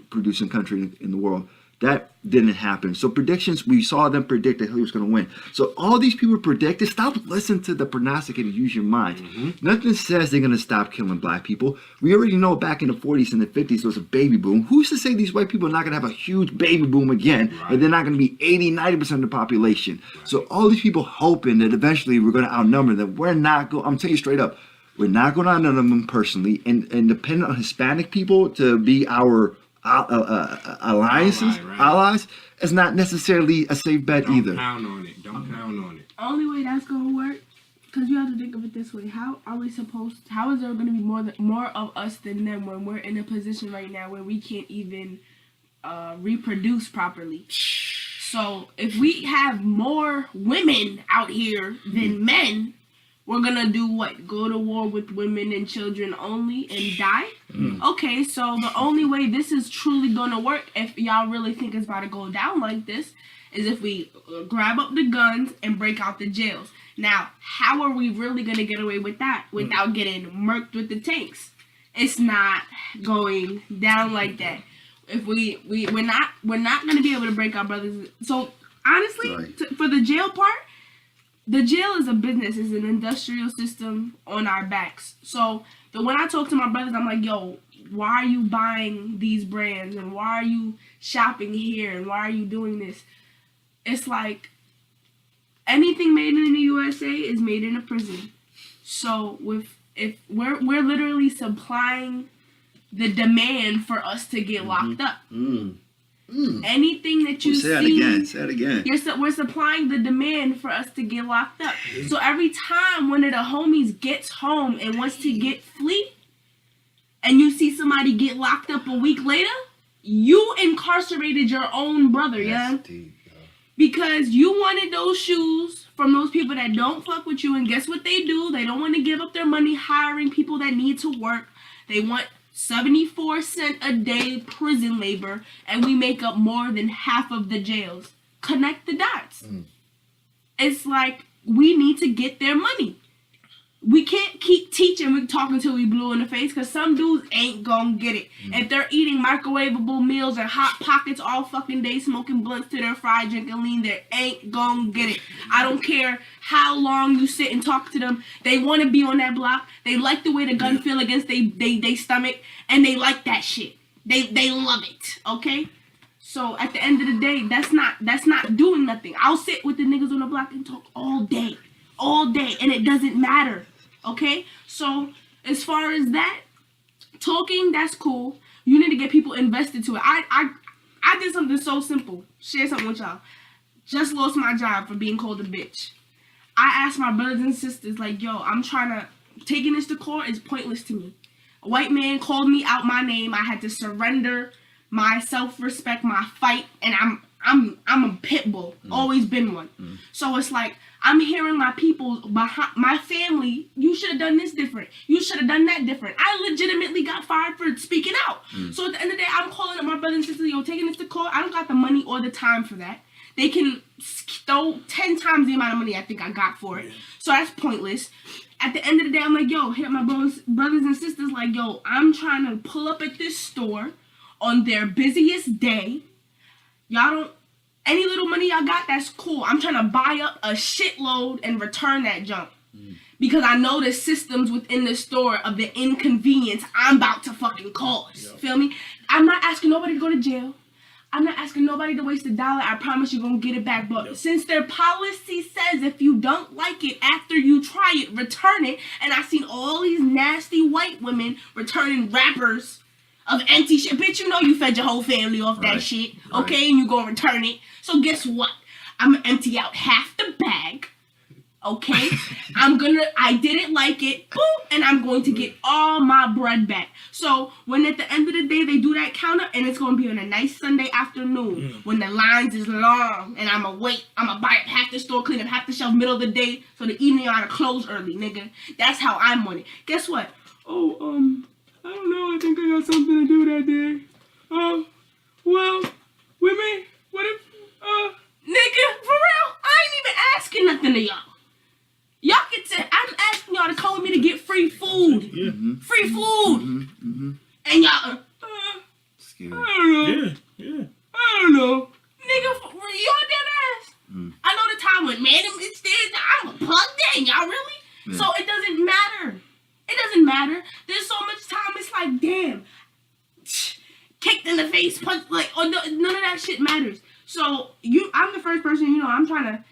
producing country in the world. That didn't happen. So predictions, we saw them predict that Hillary was going to win. So all these people predicted, stop listening to the prognosticators, use your mind. Nothing says they're going to stop killing black people. We already know back in the 40s and the 50s there was a baby boom. Who's to say these white people are not going to have a huge baby boom again, and they're not going to be 80, 90% of the population. So all these people hoping that eventually we're going to outnumber them. We're not going, I'm telling you straight up, we're not going to outnumber them personally. And depending on Hispanic people to be our allies, is not necessarily a safe bet either. Don't pound on it. Only way that's gonna work, because you have to think of it this way: how is there gonna be more of us than them when we're in a position right now where we can't even reproduce properly? So if we have more women out here than men, we're gonna do what? Go to war with women and children only and die? Okay, so the only way this is truly gonna work, if y'all really think it's about to go down like this, is if we grab up the guns and break out the jails. Now, how are we really gonna get away with that without getting murked with the tanks? It's not going down like that. If we're not gonna be able to break our brothers. So honestly, for the jail part. The jail is a business, it's an industrial system on our backs. So when I talk to my brothers, I'm like, yo, why are you buying these brands? And why are you shopping here? And why are you doing this? It's like anything made in the USA is made in a prison. So if we're literally supplying the demand for us to get locked up. Anything that you see, say it again. We're supplying the demand for us to get locked up. So every time one of the homies gets home and wants to get flee, and you see somebody get locked up a week later, you incarcerated your own brother, because you wanted those shoes from those people that don't fuck with you, and guess what they do? They don't want to give up their money hiring people that need to work. They want 74 cents a day prison labor, and we make up more than half of the jails. Connect the dots. It's like we need to get their money. We can't keep teaching, we talk until we blue in the face, because some dudes ain't gonna get it. If they're eating microwavable meals and Hot Pockets all fucking day, smoking blunts to their fried, drinking lean, they ain't gonna get it. I don't care how long you sit and talk to them. They want to be on that block. They like the way the gun feel against they stomach, and they like that shit. They love it, okay? So at the end of the day, that's not doing nothing. I'll sit with the niggas on the block and talk all day, and it doesn't matter. Okay, so as far as that, talking, that's cool. You need to get people invested to it. I did something so simple. Share something with y'all. Just lost my job for being called a bitch. I asked my brothers and sisters, like, yo, taking this to court is pointless to me. A white man called me out my name. I had to surrender my self-respect, my fight, and I'm a pit bull. Always been one. So it's like, I'm hearing my people behind my family, you should have done this different. You should have done that different. I legitimately got fired for speaking out. So at the end of the day, I'm calling up my brothers and sisters, yo, taking this to court, I don't got the money or the time for that. They can throw 10 times the amount of money I think I got for it. So that's pointless. At the end of the day, I'm like, yo, hit my brothers and sisters, like, yo, I'm trying to pull up at this store on their busiest day. Y'all don't, any little money y'all got, that's cool. I'm trying to buy up a shitload and return that junk. Because I know the systems within the store of the inconvenience I'm about to fucking cause. Feel me? I'm not asking nobody to go to jail. I'm not asking nobody to waste $1. I promise you're going to get it back. But since their policy says if you don't like it after you try it, return it. And I've seen all these nasty white women returning wrappers of empty shit. Bitch, you know you fed your whole family off that shit, okay? And you gonna return it. So guess what? I'm gonna empty out half the bag, okay? I didn't like it, boom, and I'm going to get all my bread back. So when at the end of the day they do that counter, and it's gonna be on a nice Sunday afternoon when the lines is long, and I'ma wait, I'ma buy up half the store, clean up half the shelf, middle of the day, so the evening I gotta close early, nigga. That's how I'm on it. Guess what? Oh, I don't know, I think I got something to do that day. Well, women, what if, nigga, for real, I ain't even asking nothing to y'all. Y'all can say, I'm asking y'all to call me to get free food. Yeah. Free food. And y'all, Scary. I don't know. Yeah. I don't know. Nigga, for real, y'all dead ass. I know the time when, man, it's there, I'm a plugged in, y'all really? Yeah. So it doesn't matter. It doesn't matter. There's so much time, it's like, damn. Kicked in the face, punch, like, none of that shit matters. So, I'm the first person, I'm trying to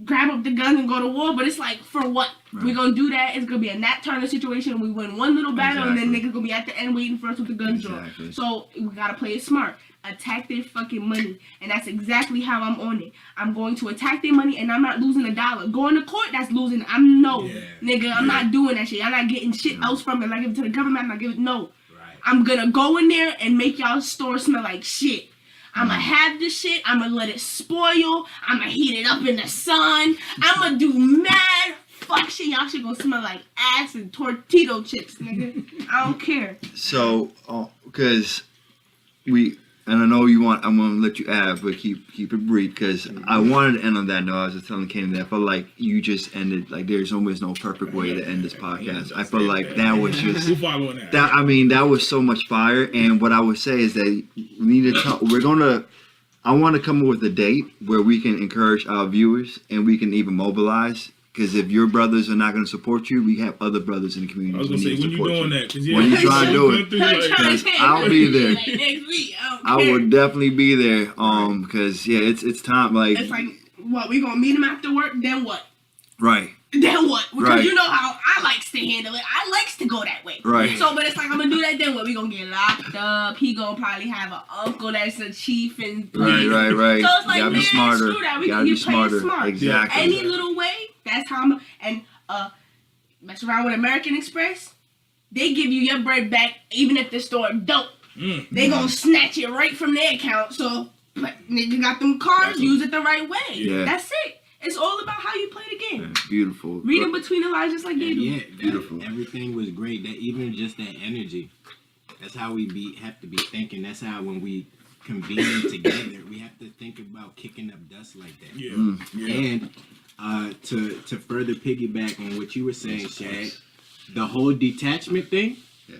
grab up the gun and go to war, but it's like, for what? Right. We're gonna do that, it's gonna be a Nat Turner situation, we win one little battle, and then niggas gonna be at the end waiting for us with the guns drawn. So, we gotta play it smart. Attack their fucking money, and that's exactly how I'm on it. I'm going to attack their money, and I'm not losing $1. Going to court, that's losing. I'm not doing that shit. I'm not getting shit else from it. Like, give it to the government, I'm not giving no. I'm gonna go in there and make y'all store smell like shit. I'ma have this shit, I'ma let it spoil, I'ma heat it up in the sun, I'ma do mad fuck shit. Y'all should go smell like ass and tortilla chips, nigga. I don't care. So, because and I know I'm gonna let you add, but keep it brief, because I wanted to end on that note. I was just telling Kenny that I felt like you just ended, like, there's almost no perfect way to end this podcast. I felt like that was just, that was so much fire. And what I would say is that we need to talk, I want to come up with a date where we can encourage our viewers and we can even mobilize. Because if your brothers are not going to support you, we have other brothers in the community. I was going to say, when you doing that? When you try to do it. Because I'll be there. Like next week, I will definitely be there. Because, it's time. Like, it's like, what, we going to meet him after work? Then what? Right. Then what? Because Right. you know how I likes to handle it. I likes to go that way. Right. So, but it's like, I'm going to do that, then what? We going to get locked up. He going to probably have an uncle that's a chief and police. Right. So it's like, you gotta man, be smarter. screw that. We You can gotta be get playing smarter. smart. Exactly. Any little way, that's how I'm, and mess around with American Express, they give you your bread back even if the store dope. They gonna snatch it right from their account. So, but nigga got them cards, use it the right way. Yeah. That's it. It's all about how you play the game. Yeah, beautiful. Reading between the lines just like they do. Yeah, Beautiful. Everything was great. That even just that energy. That's how we have to be thinking. That's how when we convene together, we have to think about kicking up dust like that. Yeah. And to further piggyback on what you were saying, Shag, the whole detachment thing. Yeah.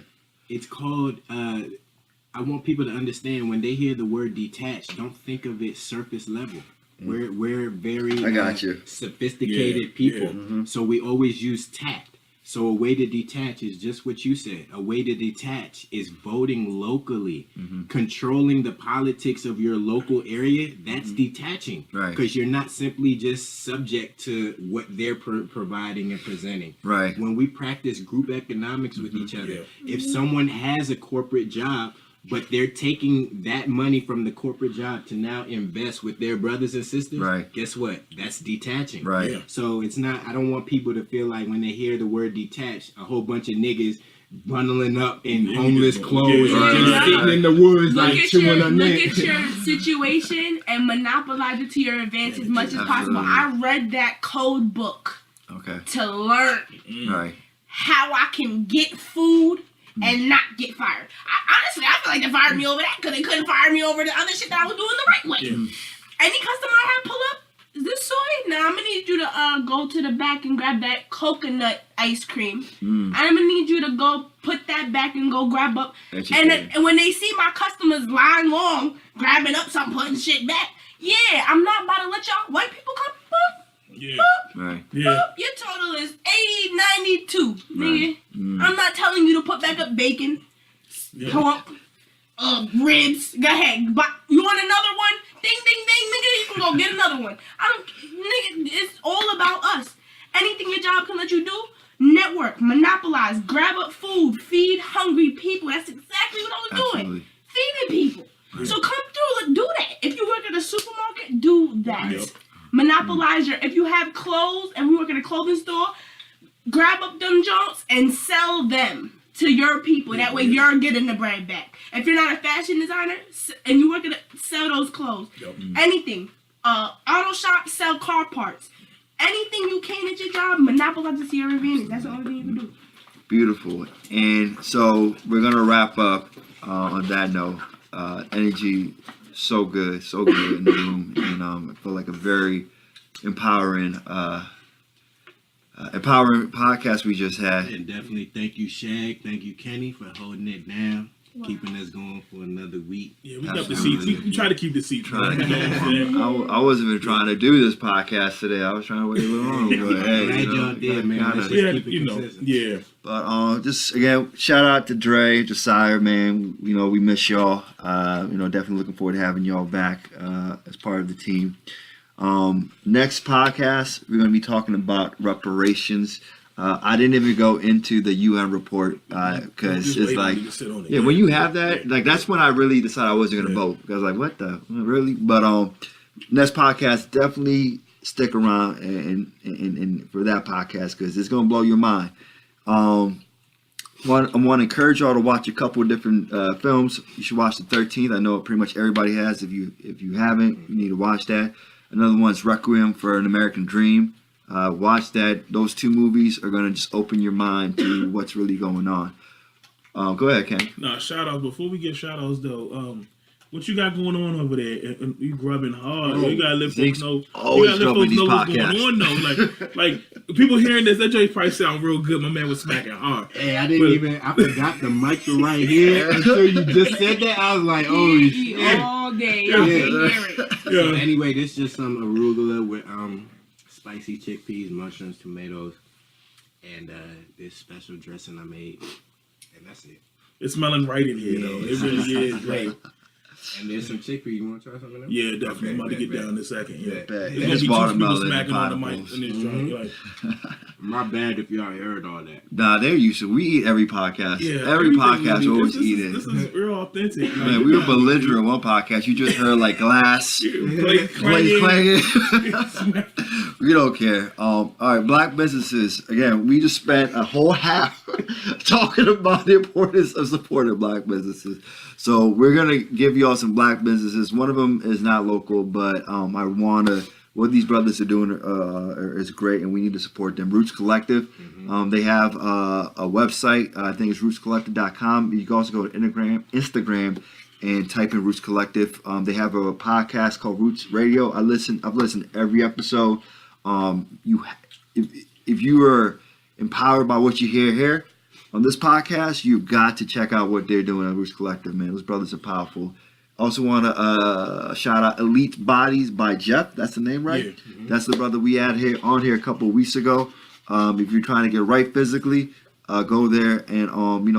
It's called. I want people to understand when they hear the word detached, don't think of it surface level. We're very I got you. sophisticated people, Mm-hmm. so we always use tact. So a way to detach is just what you said. A way to detach is voting locally, controlling the politics of your local area. That's detaching, Right. Because you're not simply just subject to what they're providing and presenting. Right. When we practice group economics with each other, if someone has a corporate job, but they're taking that money from the corporate job to now invest with their brothers and sisters, Right. guess what? That's detaching. Right. Yeah. So it's not, I don't want people to feel like when they hear the word detached, a whole bunch of niggas bundling up in homeless clothes Yeah. and Right. sitting in the woods Look like at chewing a look neck. at your situation and monopolize it to your advantage as much as possible. I read that code book Okay. to learn Right. how I can get food and not get fired. Honestly, I feel like they fired me over that because they couldn't fire me over the other shit that I was doing the right way. Any customer I have pull up, is this soy? Now I'm gonna need you to go to the back and grab that coconut ice cream. I'm gonna need you to go put that back and go grab up. And when they see my customers lying long, grabbing up something, putting shit back, yeah, I'm not about to let y'all white people come up. Yeah. Right. Yeah. Your total is 80.92, nigga. I'm not telling you to put back up bacon, pork, ribs. Go ahead. But you want another one? Ding, ding, ding, nigga. You can go get another one. Nigga, it's all about us. Anything your job can let you do, network, monopolize, grab up food, feed hungry people. That's exactly what I was doing. monopolize your. If you have clothes and we work in a clothing store, grab up them junks and sell them to your people. That way you're getting the bread back. If you're not a fashion designer and you work at sell those clothes, anything. Auto shop, sell car parts. Anything you can at your job, monopolize it to your advantage. That's the only thing you can do. Beautiful. And so we're gonna wrap up on that note. Energy, so good in the room, and I feel like a very empowering podcast we just had. And definitely thank you, Shag. Thank you, Kenny, for holding it down, keeping us going for another week. Yeah, we got the seats. We try to keep the seats. I wasn't even trying to do this podcast today. I was trying to wait a little longer. But hey, Glad y'all did, man. Let's just keep it consistent. Yeah. But just again, shout out to Dre, Josiah, man. We miss y'all. Definitely looking forward to having y'all back as part of the team. Next podcast, we're going to be talking about reparations. I didn't even go into the UN report because it's like, when you have that, like that's when I really decided I wasn't going to vote. Because I was like, what the really? But next podcast, definitely stick around and for that podcast because it's going to blow your mind. I want to encourage y'all to watch a couple of different films. You should watch the 13th. I know pretty much everybody has. If you haven't, you need to watch that. Another one's Requiem for an American Dream. Watch that. Those two movies are going to just open your mind to what's really going on. Go ahead, Ken. Nah, shout outs. Before we get shout outs, though, what you got going on over there? And you grubbing hard. You got to let folks know. Always grubbing these what's podcasts. going on, though. Like people hearing this, that joint probably sound real good. My man was smacking hard. Hey, I forgot the mic right here until you just said that. I was like, oh shit. All day. Y'all can hear it. So anyway, this is just some arugula with spicy chickpeas, mushrooms, tomatoes, and this special dressing I made, and that's it. It's smelling right in here, though. It really is great. And there's some chickpeas. You want to try something else? Yeah, definitely. I'm about to get down in a second. Yeah. It's watermelon smacking on the mic in this joint. Like, my bad if y'all heard all that. Nah, they're used to. We eat every podcast. yeah, every podcast we always eat it. This is real authentic. Man, we were belligerent one podcast. You just heard like glass, plate clanging. We don't care. All right, black businesses. Again, we just spent a whole half talking about the importance of supporting black businesses. So we're gonna give y'all some black businesses. One of them is not local, but what these brothers are doing is great, and we need to support them. Roots Collective. They have a website. I think it's rootscollective.com. You can also go to Instagram and type in Roots Collective. They have a podcast called Roots Radio. I've listened to every episode. If you are empowered by what you hear here on this podcast, you've got to check out what they're doing at Roots Collective, man. Those brothers are powerful. Also want to shout out Elite Bodies by Jeff. That's the name, right? Yeah. That's the brother we had on here a couple of weeks ago. If you're trying to get right physically, go there and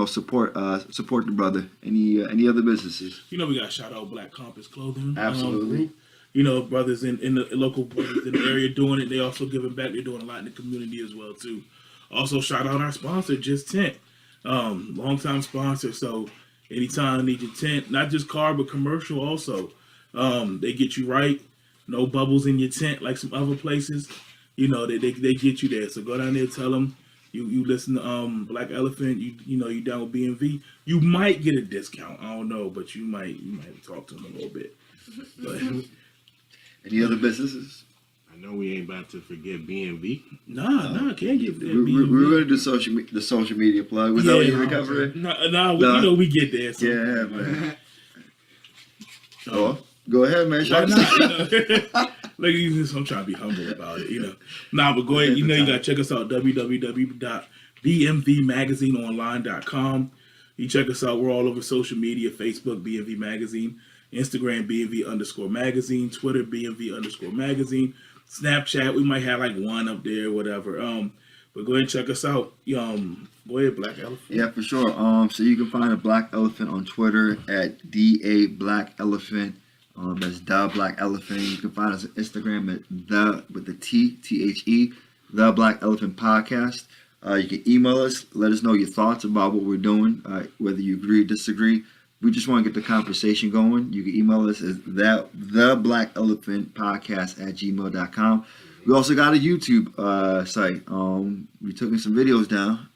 support the brother. Any other businesses? We got to shout out Black Compass Clothing. Absolutely. Brothers in the local brothers in the area doing it. They also giving back. They're doing a lot in the community as well too. Also shout out our sponsor, Just Tent, longtime sponsor. So anytime you need your tent, not just car but commercial also, they get you right. No bubbles in your tent like some other places. They get you there. So go down there, tell them you listen to Black Elephant. You down with BMV. You might get a discount. I don't know, but you might talk to them a little bit. But, any other businesses? I know we ain't about to forget BMV. Nah, can't get that. We were going to do the social media plug. Was that what you were covering? No, we get there. So. Yeah, man. Go ahead, man. I'm trying to be humble about it, but go ahead. You got to check us out, www.bmvmagazineonline.com. You check us out. We're all over social media, Facebook, BMV Magazine, Instagram, BMV_magazine, Twitter, BMV_magazine, Snapchat. We might have like one up there, whatever. But go ahead and check us out. Go ahead, Black Elephant. Yeah, for sure. So you can find a Black Elephant on Twitter at DA Black Elephant. That's the Black Elephant. You can find us on Instagram at the Black Elephant Podcast. You can email us, let us know your thoughts about what we're doing, whether you agree or disagree. we just want to get the conversation going. You can email us at theblackelephantpodcast@gmail.com. We also got a YouTube site. We took some videos down,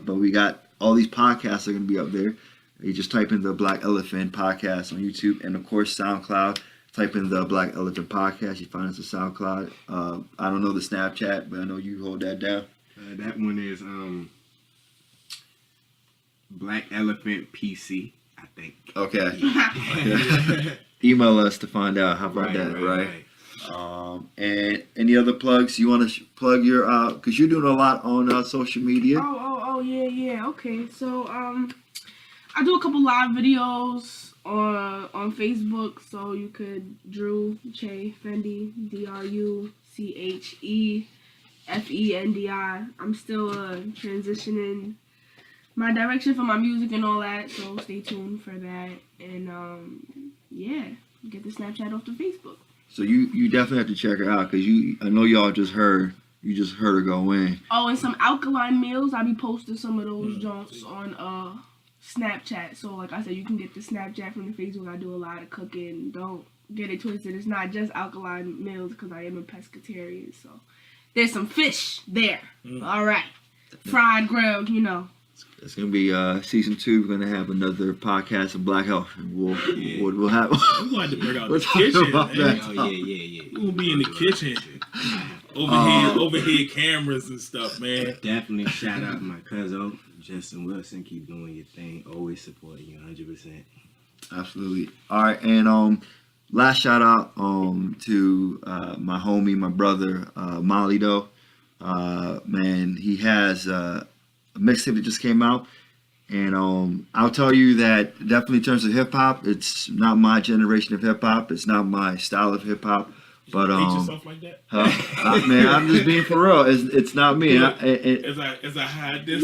but we got all these podcasts are going to be up there. You just type in the Black Elephant Podcast on YouTube, and of course SoundCloud. Type in the Black Elephant Podcast. You find us on SoundCloud. I don't know the Snapchat, but I know you hold that down. That one is Black Elephant PC, I think. Okay. Email us to find out. How about that, right? And any other plugs you want to plug your because you're doing a lot on social media. Yeah. Okay, so I do a couple live videos on Facebook, so you could Drew Che Fendi, DRUCHEFENDI. I'm still transitioning my direction for my music and all that, so stay tuned for that. And get the Snapchat off the Facebook. So you definitely have to check her out because I know y'all just heard her go in. Oh, and some alkaline meals. I'll be posting some of those joints on Snapchat. So like I said, you can get the Snapchat from the Facebook. I do a lot of cooking. Don't get it twisted. It's not just alkaline meals because I am a pescatarian. So there's some fish there. All right. Fried, grilled, It's gonna be season 2. We're gonna have another podcast of Black Health, and we'll have. I'm going to bring out the kitchen, man. Oh yeah. We'll be in the kitchen. Overhead cameras and stuff, man. Definitely shout out my cousin Justin Wilson. Keep doing your thing. Always supporting you 100%. Absolutely. All right, and last shout out to my homie, my brother Molly though. Man, he has a mixtape that just came out, and I'll tell you that definitely in terms of hip hop, it's not my generation of hip hop. It's not my style of hip hop. But yourself like that? Man, I'm just being for real. It's not me. As I hide this,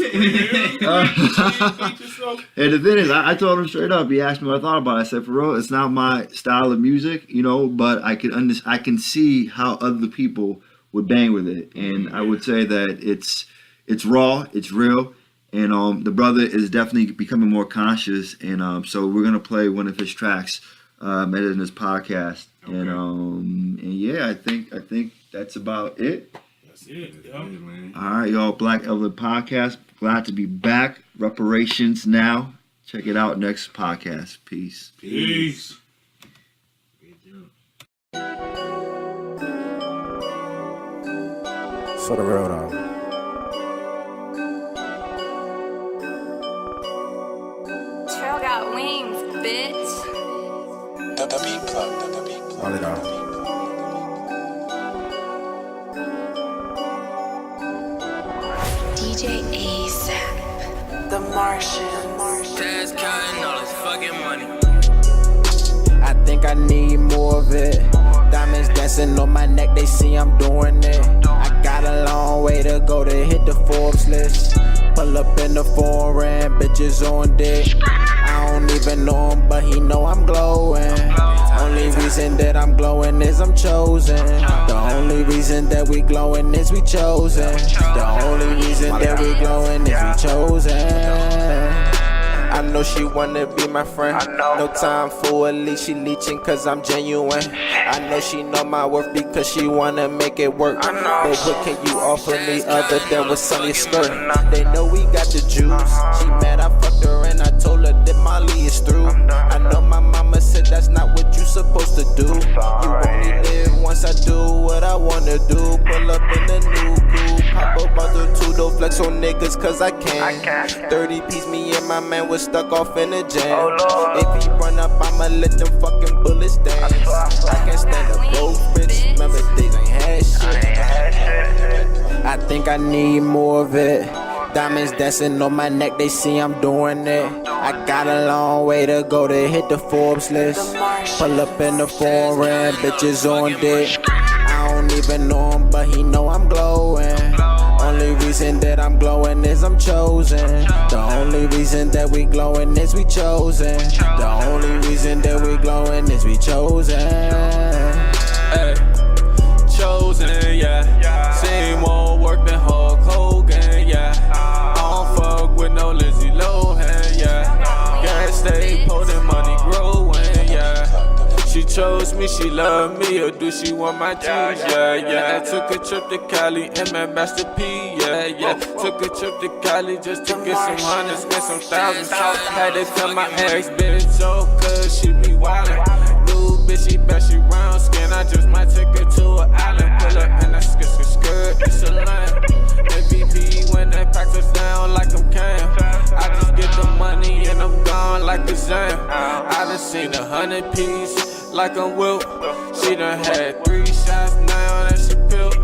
and the thing is, I told him straight up. He asked me what I thought about it. I said, for real, it's not my style of music, but I can see how other people would bang with it, and I would say that it's raw, it's real, and the brother is definitely becoming more conscious, and so we're gonna play one of his tracks in this podcast. Okay. And yeah, I think that's about it. That's it, yo. Man. All right, y'all. Black Elephant Podcast. Glad to be back. Reparations now. Check it out next podcast. Peace. So the real though. Trail got wings, bitch. The beat plug. All it out. DJ ASAP. The Martian. Dad's counting all his fucking money. I think I need more of it. Diamonds dancing on my neck, they see I'm doing it. I got a long way to go to hit the Forbes list. Pull up in the foreign, bitches on dick. I don't even know him, but he know I'm glowing. Only reason that I'm glowing is I'm chosen. The only reason that we glowing is we chosen. The only reason that we glowing is we chosen. I know she wanna be my friend. No time for a leash, she leeching cause I'm genuine. I know she know my worth because she wanna make it work. But what can you offer me other than what's on your skirt? They know we got the juice. She mad I fucked her and I told her that Molly is through. I know my mama said that's not what you supposed to do. You only live once, I do what I wanna do. Pull up in the new coupe, pop up out the two-door, flex on niggas cause I can. 30 piece, me and my man was stuck off in the jam. If he run up, I'ma let them fucking bullets dance. I can't stand up both bitch. Remember days ain't had shit. I think I need more of it. Diamonds dancing on my neck, they see I'm doing it. I got a long way to go to hit the Forbes list. Pull up in the foreign, bitches on dick. I don't even know him, but he know I'm glowing. Only reason that I'm glowing is I'm chosen. The only reason that we glowing is we chosen. The only reason that we glowing is we chosen. Hey, chosen, yeah. Same old work than Hulk Hogan, yeah. I don't fuck with no Lindsay Lohan, yeah. Gotta stay putting chose me, she love me, or do she want my G's? Yeah. Took a trip to Cali and met Master P, yeah. Took a trip to Cali just to get some hundreds and some thousands. Had to tell my ex bitch, cause she be wildin'. New bitch, she bet she round skin, I just might take her to an island. Pull up in that skirt, it's a lamb. MVP when they pack us down like I'm Cam. I just get the money and I'm gone like a Zam. I done seen 100 piece like I'm Wilt. She done had 3 shots now that she built.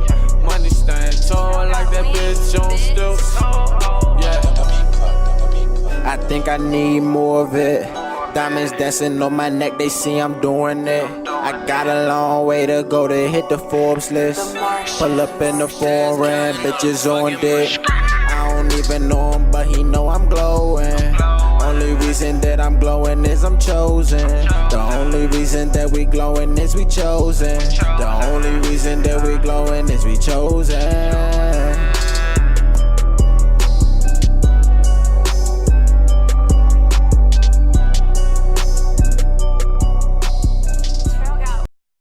Money stand tall like that bitch on stilts. Yeah. I think I need more of it. Diamonds dancing on my neck, they see I'm doing it. I got a long way to go to hit the Forbes list. Pull up in the foreign, bitches on dick. I don't even know him, but he know I'm glowing. Only reason that I'm glowing is I'm chosen. The only reason that we glowing is we chosen. The only reason that we glowing is we chosen.